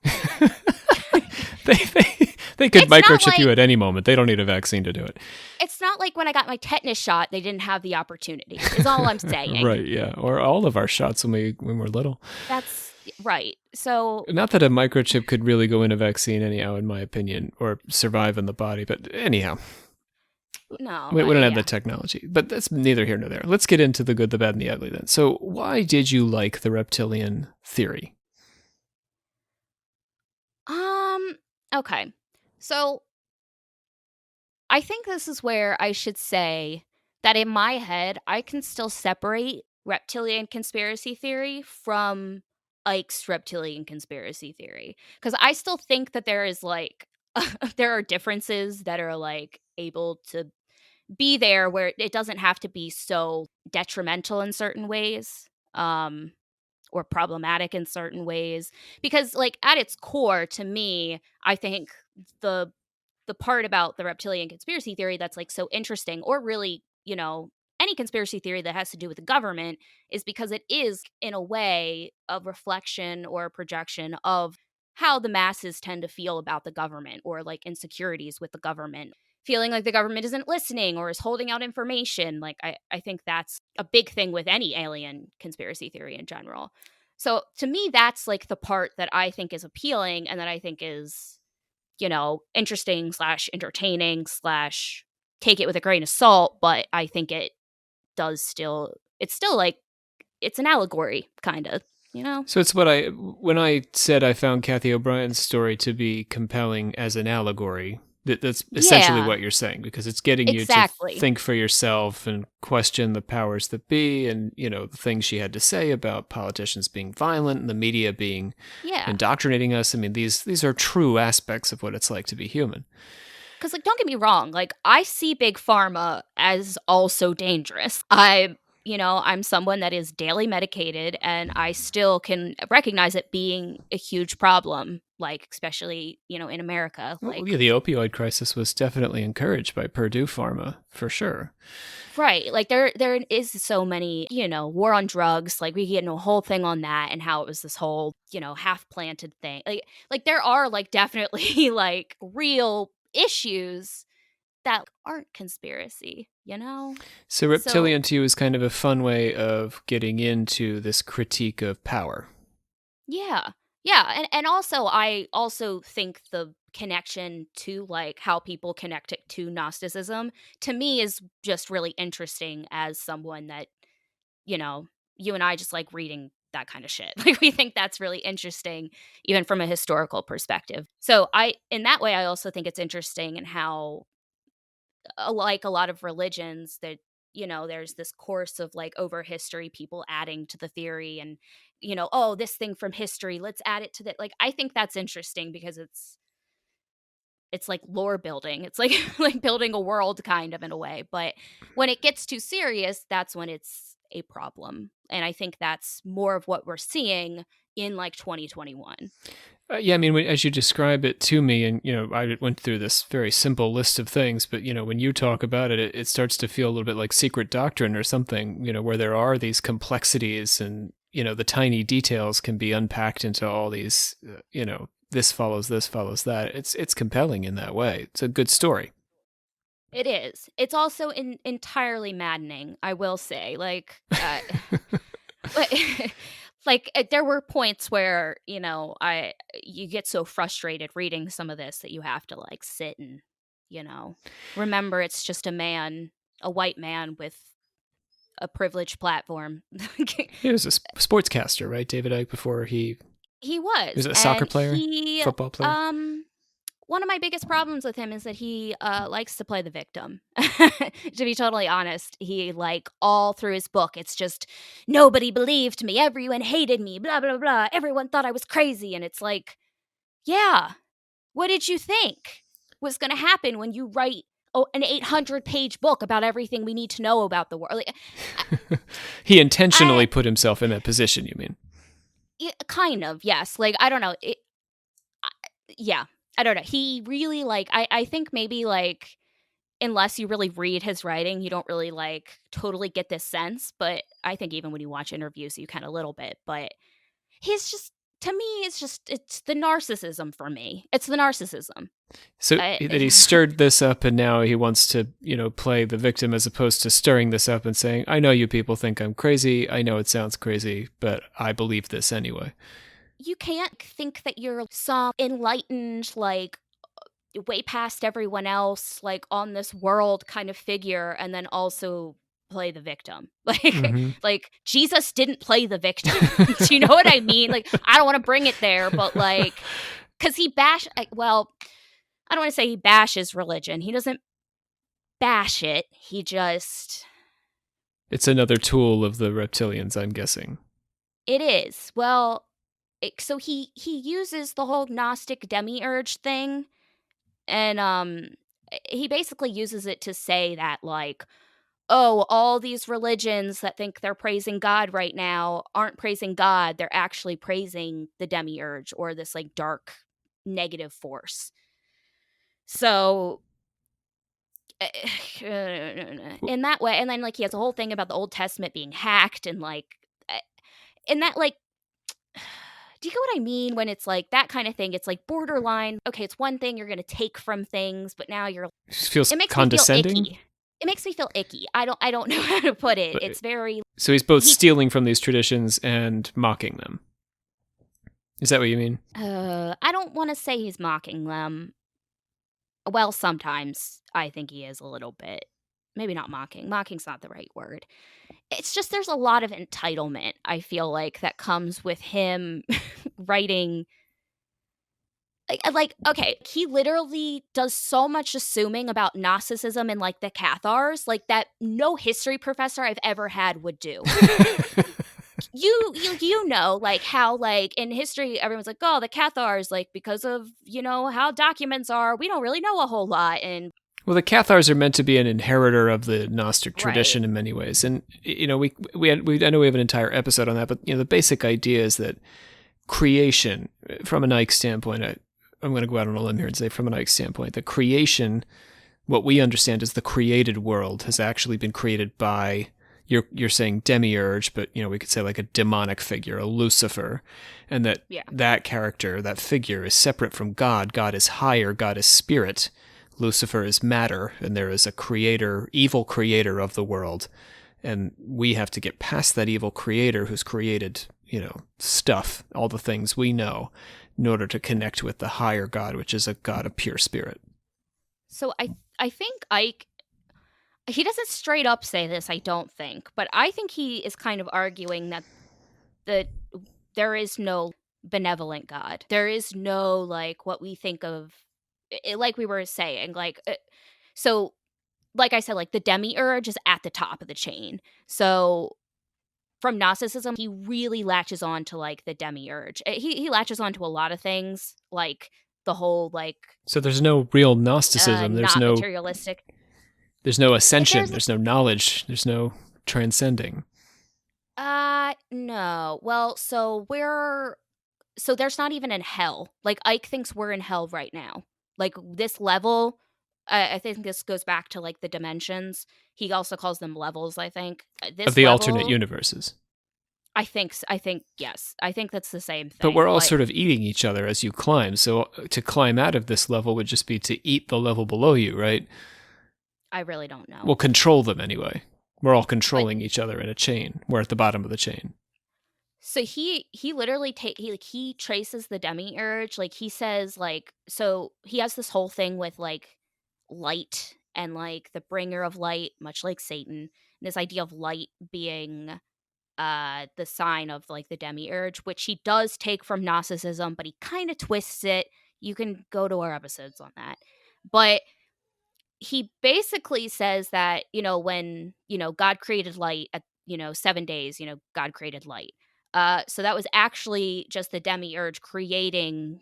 Speaker 2: anyway.
Speaker 1: They could
Speaker 2: It's not
Speaker 1: microchip you
Speaker 2: like
Speaker 1: at any moment. They don't need a vaccine to do it.
Speaker 2: it's not like when I got my tetanus shot, they didn't have the opportunity. Is all I'm saying.
Speaker 1: Right, yeah. Or all of our shots when we're little.
Speaker 2: That's right. So
Speaker 1: Not that a microchip could really go in a vaccine anyhow, in my opinion, or survive in the body, but anyhow.
Speaker 2: no,
Speaker 1: We don't have
Speaker 2: yeah.
Speaker 1: the technology. But that's neither here nor there. Let's get into the good, the bad, and the ugly then. So why did you like the reptilian theory?
Speaker 2: Okay. So I think this is where I should say that in my head, I can still separate reptilian conspiracy theory from Icke's reptilian conspiracy theory. Because I still think that there is like, there are differences that are like able to be there where it doesn't have to be so detrimental in certain ways. Or problematic in certain ways, because like at its core, to me, I think the the part about the reptilian conspiracy theory that's like so interesting, or really, any conspiracy theory that has to do with the government, is because it is in a way a reflection or a projection of how the masses tend to feel about the government, or like insecurities with the government, feeling like the government isn't listening or is holding out information. Like I think that's a big thing with any alien conspiracy theory in general. So to me, that's like the part that I think is appealing and that I think is, interesting slash entertaining slash take it with a grain of salt. But I think it's still like, it's an allegory, kind of,
Speaker 1: So it's when I said I found Kathy O'Brien's story to be compelling as an allegory, that's essentially
Speaker 2: Yeah,
Speaker 1: what you're saying, because it's getting you to
Speaker 2: exactly.
Speaker 1: think for yourself and question the powers that be, and the things she had to say about politicians being violent and the media being
Speaker 2: Yeah.
Speaker 1: indoctrinating us. I mean, these are true aspects of what it's like to be human.
Speaker 2: Because, like, don't get me wrong, like, I see big pharma as also dangerous. I'm someone that is daily medicated, and I still can recognize it being a huge problem, like, especially, in America.
Speaker 1: Well,
Speaker 2: Like,
Speaker 1: yeah, the opioid crisis was definitely encouraged by Purdue Pharma, for sure.
Speaker 2: right. Like, there is so many, war on drugs. Like, we get into a whole thing on that and how it was this whole, half planted thing. Like, there are, like, definitely, like, real issues that aren't conspiracy,
Speaker 1: So
Speaker 2: So,
Speaker 1: reptilian to you is kind of a fun way of getting into this critique of power.
Speaker 2: yeah. Yeah, and also I also think the connection to, like, how people connect it to Gnosticism, to me, is just really interesting as someone that, you know, you and I just like reading that kind of shit. Like, we think that's really interesting even from a historical perspective. So, in that way, I also think it's interesting in how, like a lot of religions, that there's this course of like over history, people adding to the theory, and oh, this thing from history, let's add it to that. Like, I think that's interesting because it's like lore building. It's like like building a world, kind of, in a way. But when it gets too serious, that's when it's a problem, and I think that's more of what we're seeing in like 2021.
Speaker 1: Yeah, I mean, as you describe it to me, and I went through this very simple list of things, but when you talk about it, it starts to feel a little bit like Secret Doctrine or something, where there are these complexities, and the tiny details can be unpacked into all these, this follows that. It's compelling in that way. It's a good story.
Speaker 2: It is. It's also entirely maddening, I will say. Like, like, there were points where you get so frustrated reading some of this that you have to like sit and remember it's just a white man with a privileged platform.
Speaker 1: He was a sportscaster, right? David Icke, before he
Speaker 2: He
Speaker 1: was
Speaker 2: was,
Speaker 1: a soccer
Speaker 2: and
Speaker 1: player,
Speaker 2: he
Speaker 1: football player.
Speaker 2: one of my biggest problems with him is that he likes to play the victim. To be totally honest, he like all through his book, it's just nobody believed me, everyone hated me, blah blah blah. Everyone thought I was crazy, and it's like, yeah, what did you think was going to happen when you write an 800-page book about everything we need to know about the world? Like,
Speaker 1: he intentionally put himself in that position. You mean?
Speaker 2: Yeah, kind of, yes. Like, I don't know. Yeah, I don't know. He really, like, I think maybe, like, unless you really read his writing, you don't really, like, totally get this sense. But I think even when you watch interviews, you can a little bit. But he's just, to me, it's the narcissism for me. It's the narcissism.
Speaker 1: So that he stirred this up, and now he wants to, play the victim as opposed to stirring this up and saying, I know you people think I'm crazy. I know it sounds crazy, but I believe this anyway.
Speaker 2: You can't think that you're some enlightened, like, way past everyone else, like, on this world kind of figure, and then also play the victim. Like, like, Jesus didn't play the victim. Do you know what I mean? Like, I don't want to bring it there, but, like, because he well, I don't want to say he bashes religion. He doesn't bash it. He just...
Speaker 1: It's another tool of the reptilians, I'm guessing.
Speaker 2: It is. Well, so he uses the whole Gnostic demiurge thing, and he basically uses it to say that, like, oh, all these religions that think they're praising God right now aren't praising God. They're actually praising the demiurge, or this, like, dark negative force. So in that way, and then, like, he has a whole thing about the Old Testament being hacked, and, like, in that, like, do you get what I mean when it's like that kind of thing? It's like borderline. Okay, it's one thing you're going to take from things, but now you're...
Speaker 1: It feels
Speaker 2: it makes
Speaker 1: condescending.
Speaker 2: Me feel icky. It makes me feel icky. I don't know how to put it. It's very...
Speaker 1: So he's both stealing from these traditions and mocking them. Is that what you mean?
Speaker 2: I don't want to say he's mocking them. Well, sometimes I think he is a little bit. Maybe not mocking. Mocking's not the right word. It's just there's a lot of entitlement, I feel like, that comes with him writing. Like, okay, he literally does so much assuming about Gnosticism and, like, the Cathars, like, that no history professor I've ever had would do. You know, like, how, like, in history, everyone's like, oh, the Cathars, like, because of, how documents are, we don't really know a whole lot. And
Speaker 1: well, the Cathars are meant to be an inheritor of the Gnostic tradition in many ways. And, I know we have an entire episode on that, but, the basic idea is that creation, from an Icke standpoint, I'm going to go out on a limb here and say, from an Icke standpoint, the creation, what we understand as the created world, has actually been created by, you're saying demiurge, but, we could say like a demonic figure, a Lucifer, and that character, that figure, is separate from God. God is higher, God is spirit. Lucifer is matter, and there is a creator, evil creator of the world. And we have to get past that evil creator who's created, stuff, all the things we know, in order to connect with the higher God, which is a God of pure spirit.
Speaker 2: So I think Icke, he doesn't straight up say this, I don't think, but I think he is kind of arguing that there is no benevolent God. There is no, like, what we think of, like we were saying, like, so, like I said, like, the demiurge is at the top of the chain. So from Gnosticism, he really latches on to, like, the demiurge. He latches on to a lot of things, like the whole, like...
Speaker 1: So there's no real Gnosticism. There's
Speaker 2: not
Speaker 1: no
Speaker 2: materialistic.
Speaker 1: There's no ascension. There's no knowledge. There's no transcending.
Speaker 2: No. Well, so there's not even in hell. Like, Icke thinks we're in hell right now. Like, this level, I think this goes back to, like, the dimensions. He also calls them levels, I think.
Speaker 1: Of the alternate universes.
Speaker 2: I think, yes. I think that's the same thing.
Speaker 1: But we're all sort of eating each other as you climb. So to climb out of this level would just be to eat the level below you, right?
Speaker 2: I really don't know.
Speaker 1: We'll control them anyway. We're all controlling each other in a chain. We're at the bottom of the chain.
Speaker 2: So he literally he traces the demiurge. Like, he says, like, so he has this whole thing with, like, light and, like, the bringer of light, much like Satan. And this idea of light being the sign of, like, the demiurge, which he does take from Gnosticism, but he kind of twists it. You can go to our episodes on that. But he basically says that, when, God created light at, 7 days, God created light. So that was actually just the demiurge creating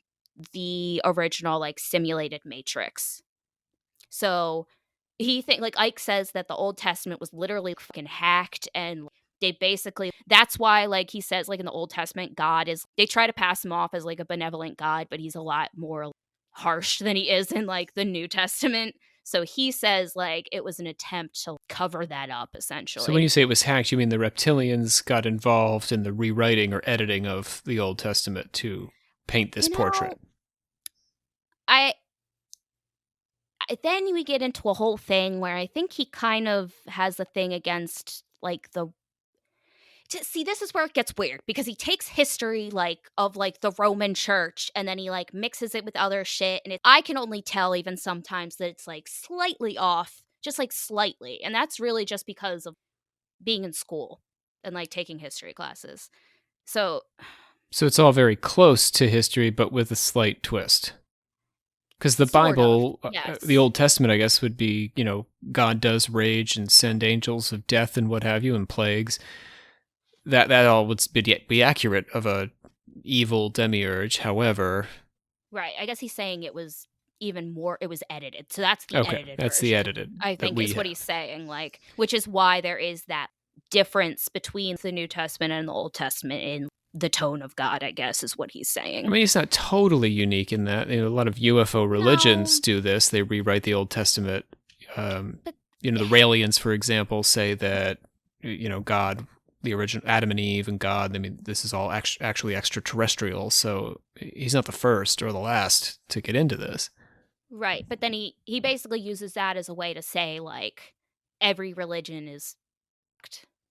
Speaker 2: the original, like, simulated matrix. So like, Ike says that the Old Testament was literally fucking hacked, and they basically, that's why, like, he says, like, in the Old Testament, God is, they try to pass him off as, like, a benevolent God, but he's a lot more harsh than he is in, like, the New Testament. So he says, like, it was an attempt to cover that up,
Speaker 1: So when
Speaker 2: essentially.
Speaker 1: you say it was hacked, you mean the reptilians got involved in the rewriting or editing of the Old Testament to paint this portrait?
Speaker 2: I then we get into a whole thing where I think he kind of has a thing against, like, see, this is where it gets weird, because he takes history, like, of, like, the Roman Church, and then he, like, mixes it with other shit, and I can only tell even sometimes that it's, like, slightly off, just, like, slightly, and that's really just because of being in school and, like, taking history classes. So
Speaker 1: it's all very close to history, but with a slight twist. Because the
Speaker 2: sort
Speaker 1: Bible,
Speaker 2: of, yes.
Speaker 1: the Old Testament, I guess, would be, God does rage and send angels of death and what have you, and plagues. That all would be accurate of a evil demiurge. However,
Speaker 2: right, I guess he's saying it was even more, it was edited. So that's the edited
Speaker 1: that's
Speaker 2: version,
Speaker 1: the edited.
Speaker 2: I think is what he's saying, like, which is why there is that difference between the New Testament and the Old Testament in the tone of God, I guess, is what he's saying.
Speaker 1: I mean, it's not totally unique in that. A lot of UFO religions do this. They rewrite the Old Testament. The Raelians, for example, say that, God, the original Adam and Eve and God, I mean, this is all actually extraterrestrial. So he's not the first or the last to get into this.
Speaker 2: Right. But then he basically uses that as a way to say, like, every religion is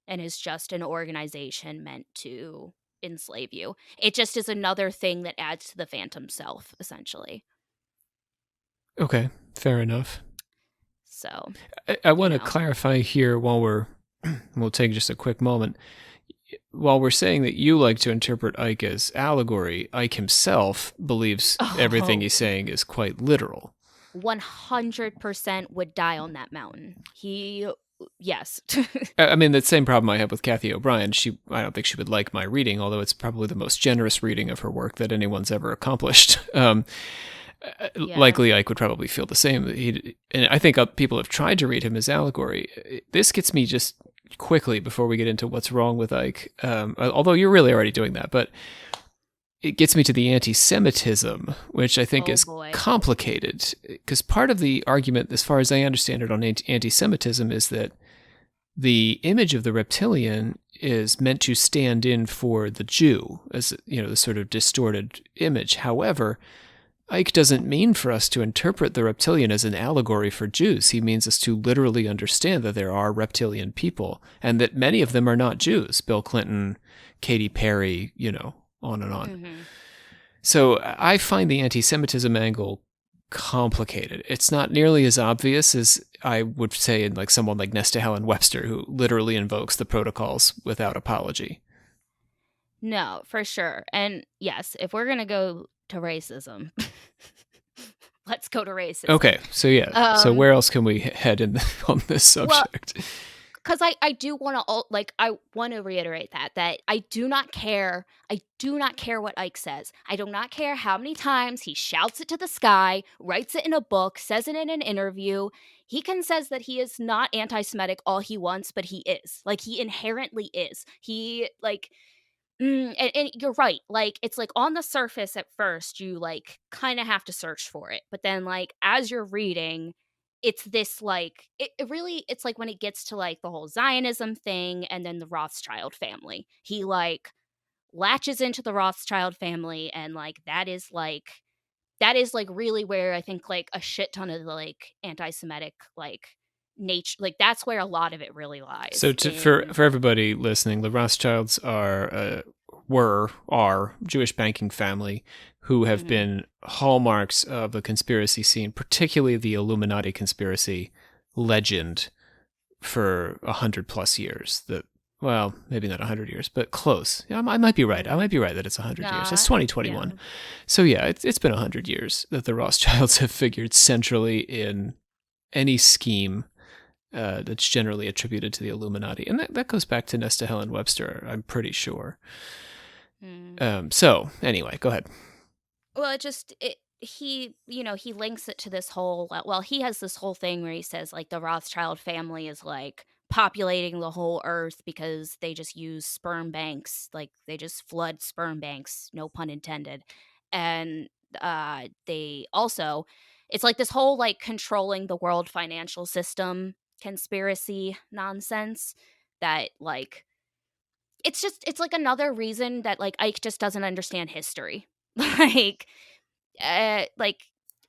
Speaker 2: and is just an organization meant to enslave you. It just is another thing that adds to the phantom self, essentially.
Speaker 1: Okay, fair enough.
Speaker 2: So
Speaker 1: I want to clarify here while we'll take just a quick moment. While we're saying that you like to interpret Ike as allegory, Ike himself believes everything he's saying is quite literal.
Speaker 2: 100% would die on that mountain. Yes.
Speaker 1: I mean, the same problem I have with Kathy O'Brien. I don't think she would like my reading, although it's probably the most generous reading of her work that anyone's ever accomplished. Likely Ike would probably feel the same. And I think people have tried to read him as allegory. This gets me just quickly before we get into what's wrong with Ike, although you're really already doing that, but it gets me to the anti-Semitism, which I think is complicated, because part of the argument, as far as I understand it, on anti-Semitism is that the image of the reptilian is meant to stand in for the Jew, as the sort of distorted image. However, Ike doesn't mean for us to interpret the reptilian as an allegory for Jews. He means us to literally understand that there are reptilian people, and that many of them are not Jews. Bill Clinton, Katy Perry, on and on. Mm-hmm. So I find the anti-Semitism angle complicated. It's not nearly as obvious as I would say in, like, someone like Nesta Helen Webster, who literally invokes the protocols without apology.
Speaker 2: No, for sure. And yes, if we're going to go to racism, let's go to racism.
Speaker 1: Okay, so so where else can we head on this subject?
Speaker 2: Well, because I do want to, I want to reiterate that I do not care. I do not care what Ike says. I do not care how many times he shouts it to the sky, writes it in a book, says it in an interview. He says that he is not anti-Semitic all he wants, but he is. Like, he inherently is. He, like... and you're right. Like, it's like on the surface at first, you like kind of have to search for it. But then, like, as you're reading, it's this like, it really, it's like when it gets to like the whole Zionism thing and then the Rothschild family, he like latches into the Rothschild family. And like, that is like really where I think like a shit ton of the like anti-Semitic like nature, like that's where a lot of it really lies.
Speaker 1: So for everybody listening, the Rothschilds are Jewish banking family who have been hallmarks of the conspiracy scene, particularly the Illuminati conspiracy legend, for 100+ years. That well, maybe not 100 years, but close. Yeah, I might be right. I might be right that it's 100 years. It's 2021.
Speaker 2: Yeah.
Speaker 1: So yeah, it's been 100 years that the Rothschilds have figured centrally in any scheme that's generally attributed to the Illuminati. And that goes back to Nesta Helen Webster, I'm pretty sure. So anyway, go ahead.
Speaker 2: Well, he links it to this whole, well, he has this whole thing where he says like the Rothschild family is like populating the whole earth because they just use sperm banks, like they just flood sperm banks, no pun intended. And they also, it's like this whole like controlling the world financial system conspiracy nonsense that like it's like another reason that like Ike just doesn't understand history. like like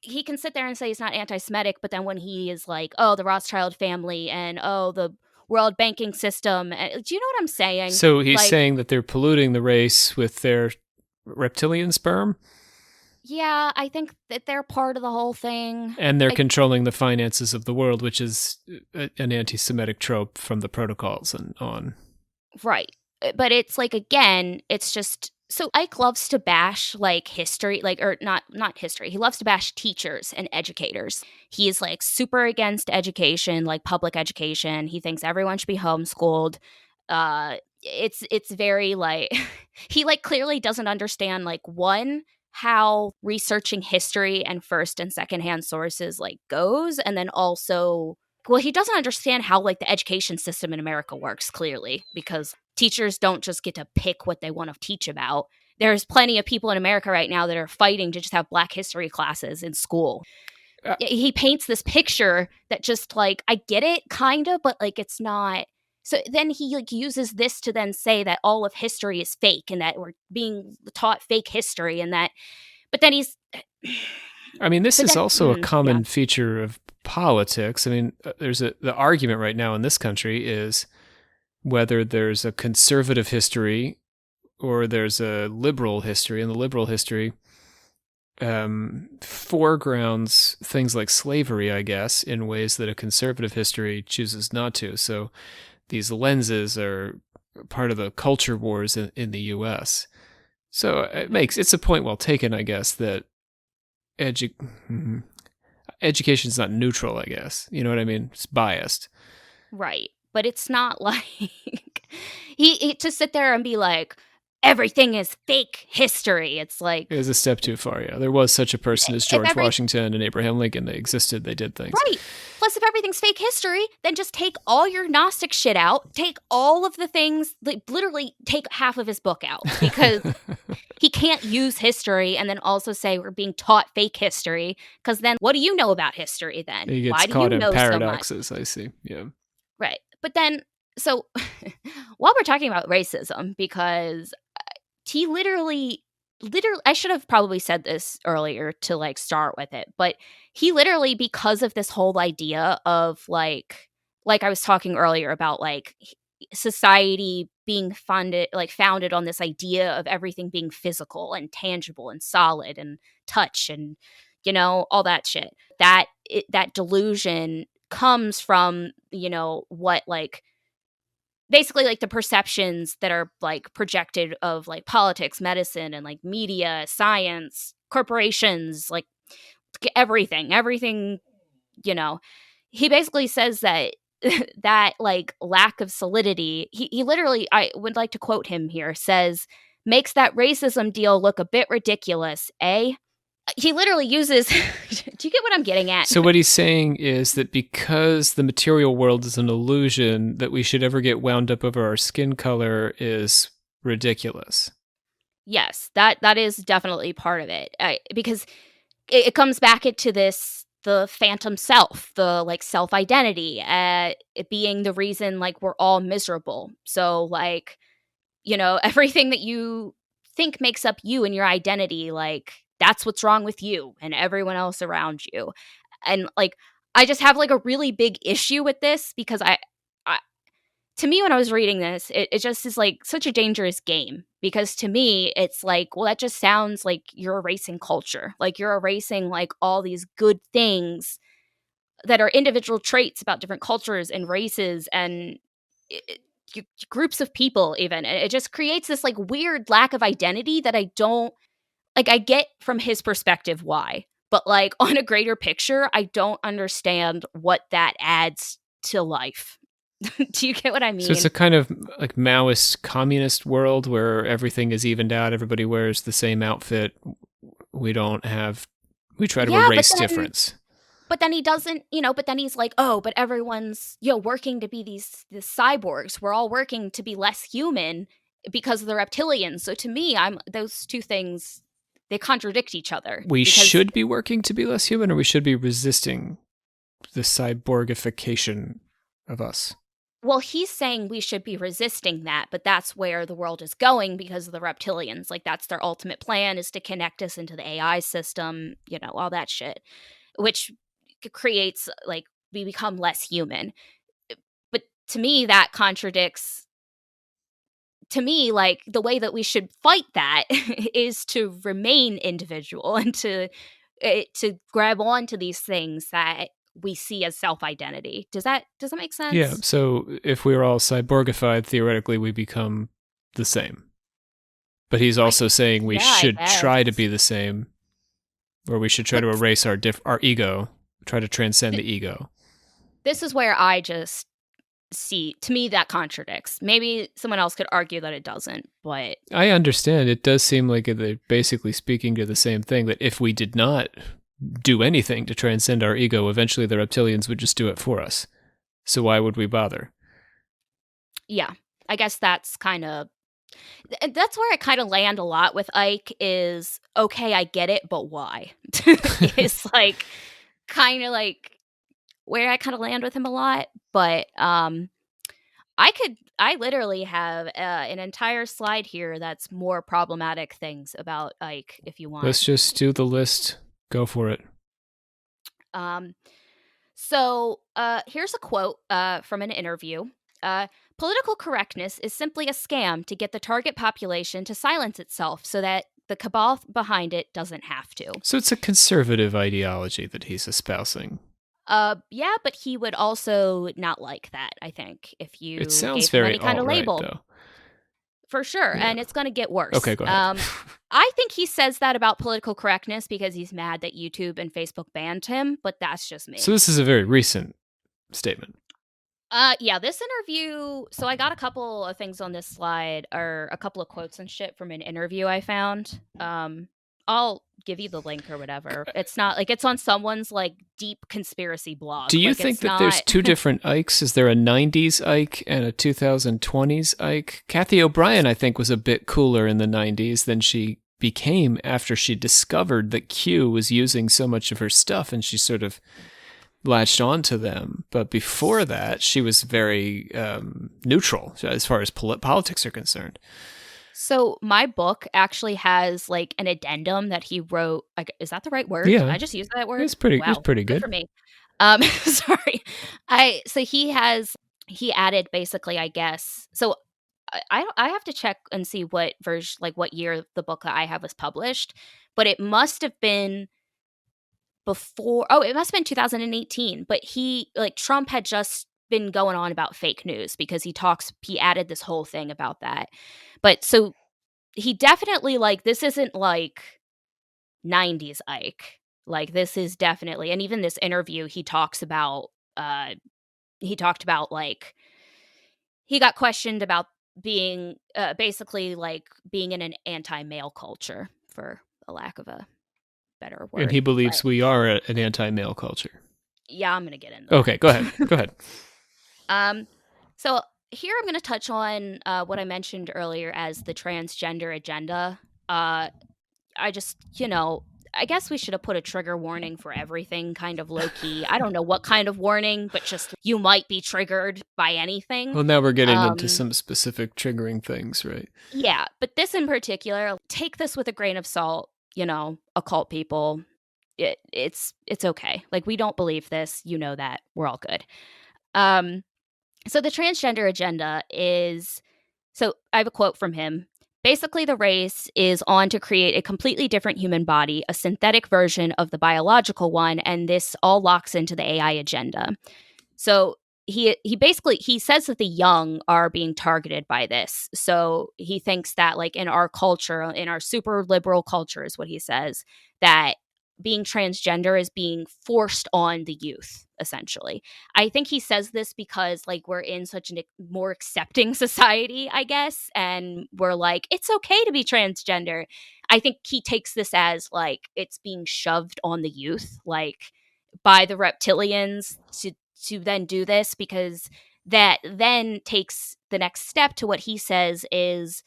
Speaker 2: he can sit there and say he's not anti-Semitic, but then when he is like, oh, the Rothschild family and oh, the world banking system, do you know what I'm saying?
Speaker 1: So he's
Speaker 2: like,
Speaker 1: saying that they're polluting the race with their reptilian sperm?
Speaker 2: Yeah, I think that they're part of the whole thing.
Speaker 1: And they're controlling the finances of the world, which is an anti-Semitic trope from the protocols and on.
Speaker 2: Right. But it's like, again, it's just, so Ike loves to bash like history, like, or not history. He loves to bash teachers and educators. He is like super against education, like public education. He thinks everyone should be homeschooled. It's very like he like clearly doesn't understand like one, how researching history and first and secondhand sources like goes, and then also, well, he doesn't understand how like the education system in America works, clearly, because teachers don't just get to pick what they want to teach about. There's plenty of people in America right now that are fighting to just have Black history classes in school. He paints this picture that just like, I get it kind of, but like it's not. So then he like uses this to then say that all of history is fake and that we're being taught fake history and that, but then he's,
Speaker 1: I mean, this is also a common feature of politics. I mean, the argument right now in this country is whether there's a conservative history or there's a liberal history, and the liberal history foregrounds things like slavery, I guess, in ways that a conservative history chooses not to. So these lenses are part of the culture wars in the U.S. So it's a point well taken, I guess, that education's not neutral, I guess. You know what I mean? It's biased.
Speaker 2: Right. But it's not like he to sit there and be like, everything is fake history. It's like,
Speaker 1: it was a step too far. Yeah, there was such a person as George Washington and Abraham Lincoln. They existed. They did things.
Speaker 2: Right. Plus, if everything's fake history, then just take all your Gnostic shit out. Take all of the things. Like, literally, take half of his book out because he can't use history and then also say we're being taught fake history. Because then, what do you know about history? Then
Speaker 1: he gets
Speaker 2: why
Speaker 1: caught
Speaker 2: do you
Speaker 1: in
Speaker 2: know
Speaker 1: paradoxes.
Speaker 2: So much?
Speaker 1: I see. Yeah.
Speaker 2: Right. But then, so while we're talking about racism, because he literally, I should have probably said this earlier to like start with it, but he literally, because of this whole idea of like I was talking earlier about like society being founded on this idea of everything being physical and tangible and solid and touch and, you know, all that shit. That delusion comes from, you know, what like basically like the perceptions that are like projected of like politics, medicine, and like media, science, corporations, like everything, you know. He basically says that that like lack of solidity, he literally, I would like to quote him here, says, makes that racism deal look a bit ridiculous, eh? He literally uses do you get what I'm getting at?
Speaker 1: So what he's saying is that because the material world is an illusion, that we should ever get wound up over our skin color is ridiculous.
Speaker 2: Yes, that is definitely part of it. Because it comes back into this, the phantom self, the like self-identity, it being the reason like we're all miserable. So like, you know, everything that you think makes up you and your identity, like that's what's wrong with you and everyone else around you. And like, I just have like a really big issue with this because I to me, when I was reading this, it just is like such a dangerous game because to me, it's like, well, that just sounds like you're erasing culture. Like you're erasing like all these good things that are individual traits about different cultures and races. And groups of people even. And it just creates this like weird lack of identity that I don't like. I get from his perspective why, but like on a greater picture, I don't understand what that adds to life. Do you get what I mean?
Speaker 1: So it's a kind of like Maoist communist world where everything is evened out. Everybody wears the same outfit. We try to erase difference.
Speaker 2: But then he doesn't, but then he's like, oh, but everyone's, working to be these cyborgs. We're all working to be less human because of the reptilians. So to me, those two things, they contradict each other.
Speaker 1: We should be working to be less human, or we should be resisting the cyborgification of us.
Speaker 2: Well, he's saying we should be resisting that, but that's where the world is going because of the reptilians. Like, that's their ultimate plan, is to connect us into the AI system, all that shit, which creates, like, we become less human. But to me, that contradicts, like, the way that we should fight that is to remain individual and to grab onto these things that we see as self-identity. Does that make sense?
Speaker 1: Yeah, so if we were all cyborgified, theoretically we become the same. But he's also saying we should try to be the same, or we should try to erase our ego, try to transcend the ego.
Speaker 2: This is where I just see, to me, that contradicts. Maybe someone else could argue that it doesn't, but...
Speaker 1: I understand. It does seem like they're basically speaking to the same thing, that if we did not do anything to transcend our ego, eventually the reptilians would just do it for us. So why would we bother?
Speaker 2: Yeah, I guess that's where I kind of land a lot with Icke is, okay, I get it, but why? It's like kind of like where I kind of land with him a lot. But I literally have an entire slide here that's more problematic things about Icke if you want.
Speaker 1: Let's just do the list. Go for it.
Speaker 2: So here's a quote from an interview. Political correctness is simply a scam to get the target population to silence itself so that the cabal behind it doesn't have to.
Speaker 1: So it's a conservative ideology that he's espousing.
Speaker 2: Yeah, but he would also not like that, I think, if you
Speaker 1: it sounds
Speaker 2: gave
Speaker 1: very
Speaker 2: him any kind of label.
Speaker 1: Though.
Speaker 2: For sure,
Speaker 1: yeah.
Speaker 2: And it's going to get worse.
Speaker 1: Okay, go ahead.
Speaker 2: I think he says that about political correctness because he's mad that YouTube and Facebook banned him, but that's just me.
Speaker 1: So this is a very recent statement.
Speaker 2: Yeah, this interview, so I got a couple of things on this slide, or a couple of quotes and shit from an interview I found. I'll give you the link or whatever. It's not like it's on someone's like deep conspiracy blog.
Speaker 1: Do you think that there's two different Ikes? Is there a 90s Ike and a 2020s Ike? Kathy O'Brien, I think, was a bit cooler in the 90s than she became after she discovered that Q was using so much of her stuff, and she sort of latched onto them. But before that, she was very neutral as far as politics are concerned.
Speaker 2: So my book actually has like an addendum that he wrote. Like, is that the right word?
Speaker 1: Yeah.
Speaker 2: Did I just use that word?
Speaker 1: It's pretty.
Speaker 2: Wow,
Speaker 1: it's pretty good
Speaker 2: for me. Sorry. So he added basically, I guess. So I have to check and see what version, like what year the book that I have was published, but it must have been before. Oh, it must have been 2018. But Trump had just been going on about fake news because he added this whole thing about that. But so he definitely, like, this isn't like 90s Ike. Like, this is definitely, and even this interview he talked about like he got questioned about being basically like being in an anti-male culture, for a lack of a better word.
Speaker 1: And he believes we are an anti-male culture.
Speaker 2: Yeah, I'm gonna get into that.
Speaker 1: Okay, go ahead. Go ahead.
Speaker 2: So here I'm going to touch on what I mentioned earlier as the transgender agenda. I just, I guess we should have put a trigger warning for everything, kind of low-key. I don't know what kind of warning, but just you might be triggered by anything.
Speaker 1: Well, now we're getting into some specific triggering things, right?
Speaker 2: Yeah, but this in particular, take this with a grain of salt, occult people. It's okay. Like, we don't believe this. You know that. We're all good. So the transgender agenda is, so I have a quote from him. Basically, the race is on to create a completely different human body, a synthetic version of the biological one, and this all locks into the AI agenda. So he basically he says that the young are being targeted by this. So he thinks that like in our culture, in our super liberal culture is what he says, that being transgender is being forced on the youth, essentially. I think he says this because like we're in such a more accepting society, I guess, and we're like, it's okay to be transgender. I think he takes this as like it's being shoved on the youth, like by the reptilians to then do this, because that then takes the next step to what he says is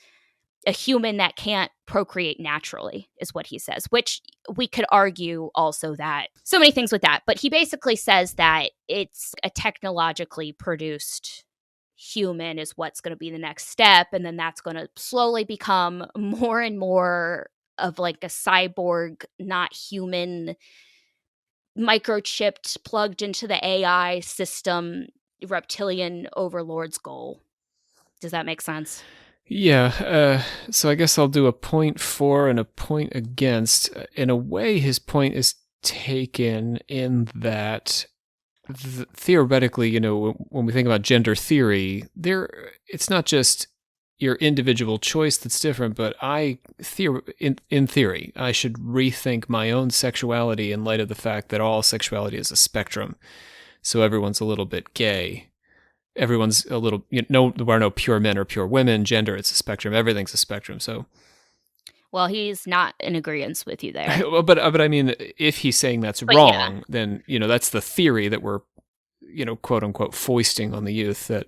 Speaker 2: a human that can't procreate naturally, is what he says, which we could argue also that so many things with that. But he basically says that it's a technologically produced human is what's going to be the next step. And then that's going to slowly become more and more of like a cyborg, not human, microchipped, plugged into the AI system, reptilian overlord's goal. Does that make sense?
Speaker 1: Yeah, so I guess I'll do a point for and a point against. In a way, his point is taken in that theoretically, when we think about gender theory, it's not just your individual choice that's different, but in theory, I should rethink my own sexuality in light of the fact that all sexuality is a spectrum. So everyone's a little bit gay. Everyone's a little, there are no pure men or pure women. Gender, it's a spectrum. Everything's a spectrum. So,
Speaker 2: well, he's not in agreement with you there.
Speaker 1: but I mean, if he's saying that's wrong, then that's the theory that we're, quote unquote, foisting on the youth that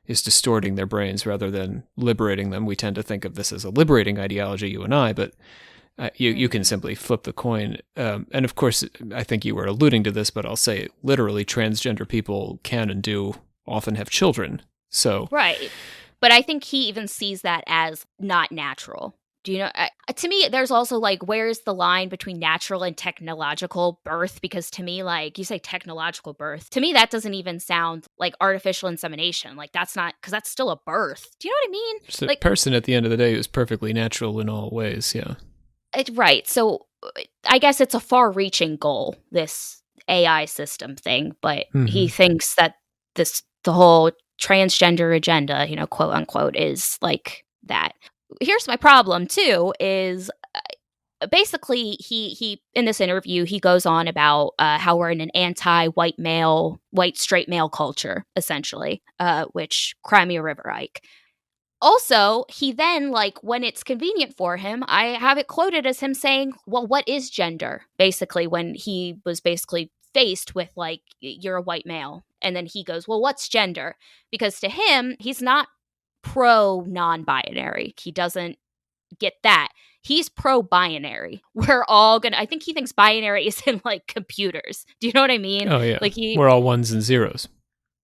Speaker 1: is distorting their brains rather than liberating them. We tend to think of this as a liberating ideology, you and I, but you can simply flip the coin. And of course, I think you were alluding to this, but I'll say literally, transgender people can and do often have children. So
Speaker 2: right, but I think he even sees that as not natural. Do you know? To me, there's also like, where's the line between natural and technological birth? Because to me, like you say, technological birth. To me, that doesn't even sound like artificial insemination. Like that's not, because that's still a birth. Do you know what I mean?
Speaker 1: It's a
Speaker 2: like,
Speaker 1: person at the end of the day who's perfectly natural in all ways. Yeah.
Speaker 2: Right. So I guess it's a far-reaching goal, this AI system thing. But he thinks that the whole transgender agenda, quote unquote, is like that. Here's my problem too, is basically he in this interview, he goes on about how we're in an anti-white male, white straight male culture, essentially, which cry me a river, Ike. Also, he then, like, when it's convenient for him, I have it quoted as him saying, well, what is gender? Basically, when he was basically faced with, like, you're a white male. And then he goes, well, what's gender? Because to him, he's not pro non-binary. He doesn't get that. He's pro-binary. We're all gonna, I think he thinks binary is in, like, computers. Do you know what I mean?
Speaker 1: Oh, yeah.
Speaker 2: Like
Speaker 1: we're all ones and zeros.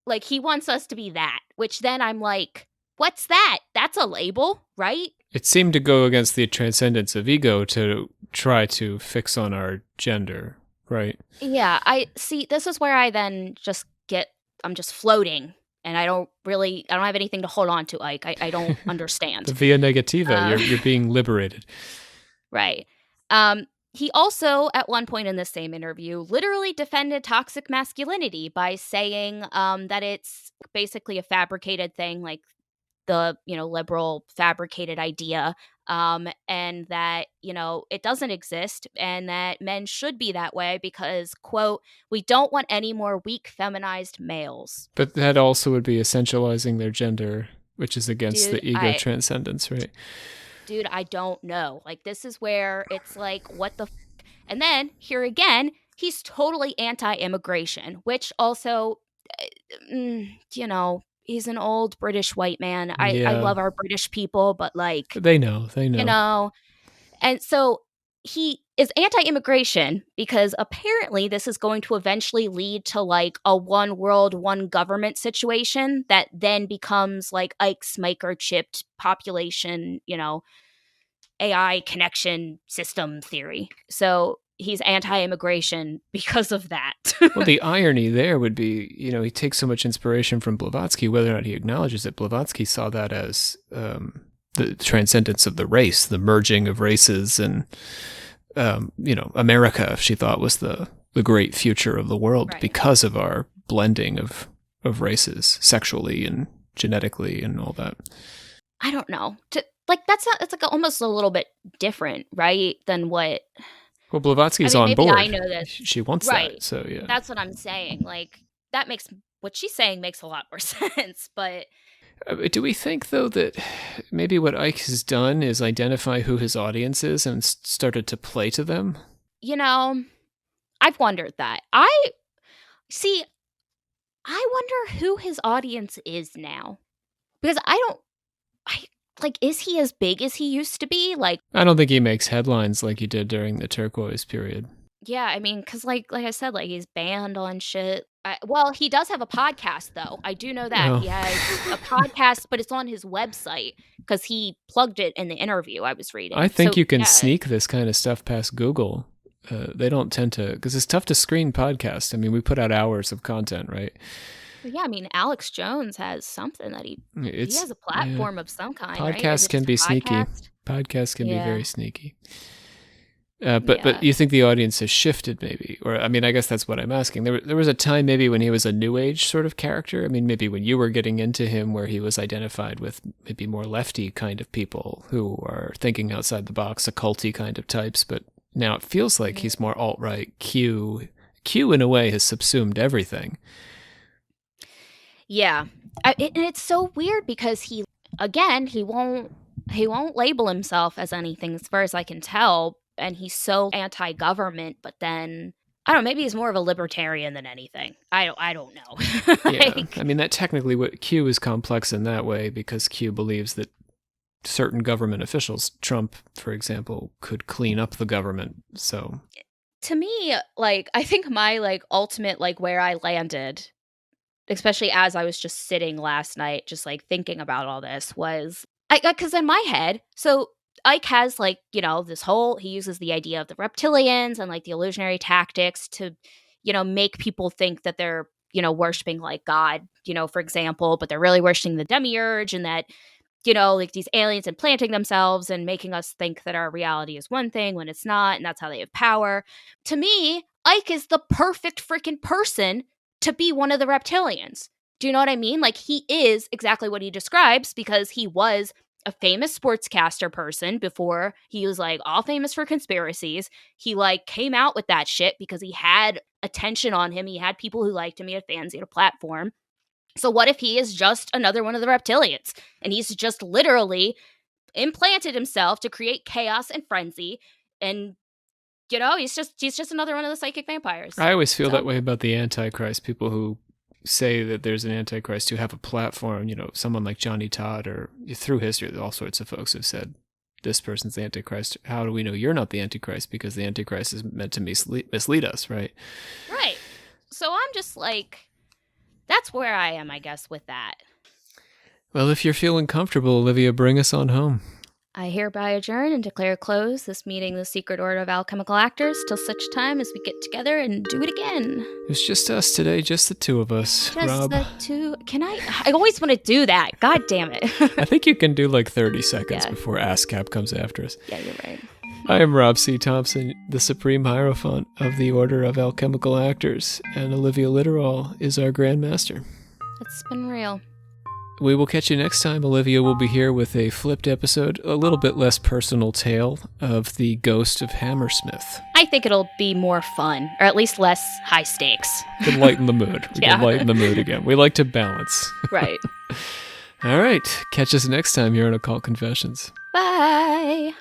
Speaker 2: Like, he wants us to be that, which then I'm like, what's that? That's a label, right?
Speaker 1: It seemed to go against the transcendence of ego to try to fix on our gender, right?
Speaker 2: Yeah, I see. This is where I then just I'm just floating, and I don't have anything to hold on to, Ike. I don't understand.
Speaker 1: The via negativa, you're being liberated.
Speaker 2: Right. He also, at one point in the same interview, literally defended toxic masculinity by saying that it's basically a fabricated thing, like the, liberal fabricated idea, and that, it doesn't exist, and that men should be that way because, quote, we don't want any more weak feminized males.
Speaker 1: But that also would be essentializing their gender, which is against the ego transcendence, right?
Speaker 2: Dude, I don't know. Like, this is where it's like, what the and then, here again, he's totally anti-immigration, which also, he's an old British white man. I love our British people, but like...
Speaker 1: They know.
Speaker 2: And so he is anti-immigration because apparently this is going to eventually lead to like a one world, one government situation that then becomes like Ike's microchipped population, AI connection system theory. So he's anti-immigration because of that.
Speaker 1: Well, the irony there would be, he takes so much inspiration from Blavatsky, whether or not he acknowledges it. Blavatsky saw that as the transcendence of the race, the merging of races, and, America, she thought, was the great future of the world, right, because of our blending of of races, sexually and genetically and all that.
Speaker 2: I don't know. That's like almost a little bit different, right? Than what.
Speaker 1: Well, Blavatsky's
Speaker 2: I mean,
Speaker 1: on
Speaker 2: maybe
Speaker 1: board.
Speaker 2: I know this.
Speaker 1: She wants
Speaker 2: Right.
Speaker 1: that, so yeah.
Speaker 2: That's what I'm saying. Like, that makes what she's saying makes a lot more sense. But
Speaker 1: do we think, though, that maybe what Icke has done is identify who his audience is and started to play to them?
Speaker 2: I've wondered that. I wonder who his audience is now. Because is he as big as he used to be? Like,
Speaker 1: I don't think he makes headlines like he did during the turquoise period.
Speaker 2: Yeah, I mean, because like I said, like he's banned on shit. Well, he does have a podcast, though. I do know that.
Speaker 1: Oh.
Speaker 2: He has a podcast, but it's on his website because he plugged it in the interview I was reading.
Speaker 1: I think you can sneak this kind of stuff past Google. They don't tend to, because it's tough to screen podcasts. I mean, we put out hours of content, right?
Speaker 2: Yeah, I mean, Alex Jones has something that he has a platform of some kind.
Speaker 1: Podcasts
Speaker 2: right?
Speaker 1: can be sneaky. Podcasts can be very sneaky. But you think the audience has shifted maybe? Or, I mean, I guess that's what I'm asking. There was a time maybe when he was a new age sort of character. I mean, maybe when you were getting into him where he was identified with maybe more lefty kind of people who are thinking outside the box, occulty kind of types. But now it feels like he's more alt-right. Q in a way has subsumed everything.
Speaker 2: Yeah. And it's so weird because he won't label himself as anything as far as I can tell. And he's so anti-government, but then I don't know, maybe he's more of a libertarian than anything. I don't know.
Speaker 1: Yeah. I mean, that technically what Q is complex in that way because Q believes that certain government officials, Trump, for example, could clean up the government. So
Speaker 2: to me, like, I think my like ultimate, like where I landed, especially as I was just sitting last night, just like thinking about all this was because in my head, so Icke has like, he uses the idea of the reptilians and like the illusionary tactics to, make people think that they're, worshiping like God, for example, but they're really worshiping the demiurge and that, like these aliens implanting themselves and making us think that our reality is one thing when it's not. And that's how they have power. To me, Icke is the perfect freaking person to be one of the reptilians. Do you know what I mean? Like he is exactly what he describes because he was a famous sportscaster person before he was like all famous for conspiracies. He like came out with that shit because he had attention on him. He had people who liked him. He had fans. He had a platform. So what if he is just another one of the reptilians and he's just literally implanted himself to create chaos and frenzy and he's just another one of the psychic vampires.
Speaker 1: I always feel that way about the Antichrist, people who say that there's an Antichrist who have a platform, someone like Johnny Todd or through history, all sorts of folks have said, this person's the Antichrist. How do we know you're not the Antichrist? Because the Antichrist is meant to mislead us, right?
Speaker 2: Right. So I'm just like, that's where I am, I guess, with that.
Speaker 1: Well, if you're feeling comfortable, Olivia, bring us on home.
Speaker 2: I hereby adjourn and declare closed this meeting, the Secret Order of Alchemical Actors, till such time as we get together and do it again.
Speaker 1: It was just us today, just the two of us.
Speaker 2: Just
Speaker 1: Rob.
Speaker 2: the two. Can I always want to do that. God damn it.
Speaker 1: I think you can do like 30 seconds before ASCAP comes after us.
Speaker 2: Yeah, you're right.
Speaker 1: I am Rob C. Thompson, the Supreme Hierophant of the Order of Alchemical Actors, and Olivia Litterall is our Grand Master.
Speaker 2: It's been real.
Speaker 1: We will catch you next time. Olivia will be here with a flipped episode, a little bit less personal tale of the ghost of Hammersmith.
Speaker 2: I think it'll be more fun, or at least less high stakes.
Speaker 1: We can lighten the mood. We can lighten the mood again. We like to balance.
Speaker 2: Right.
Speaker 1: All right. Catch us next time here on Occult Confessions.
Speaker 2: Bye.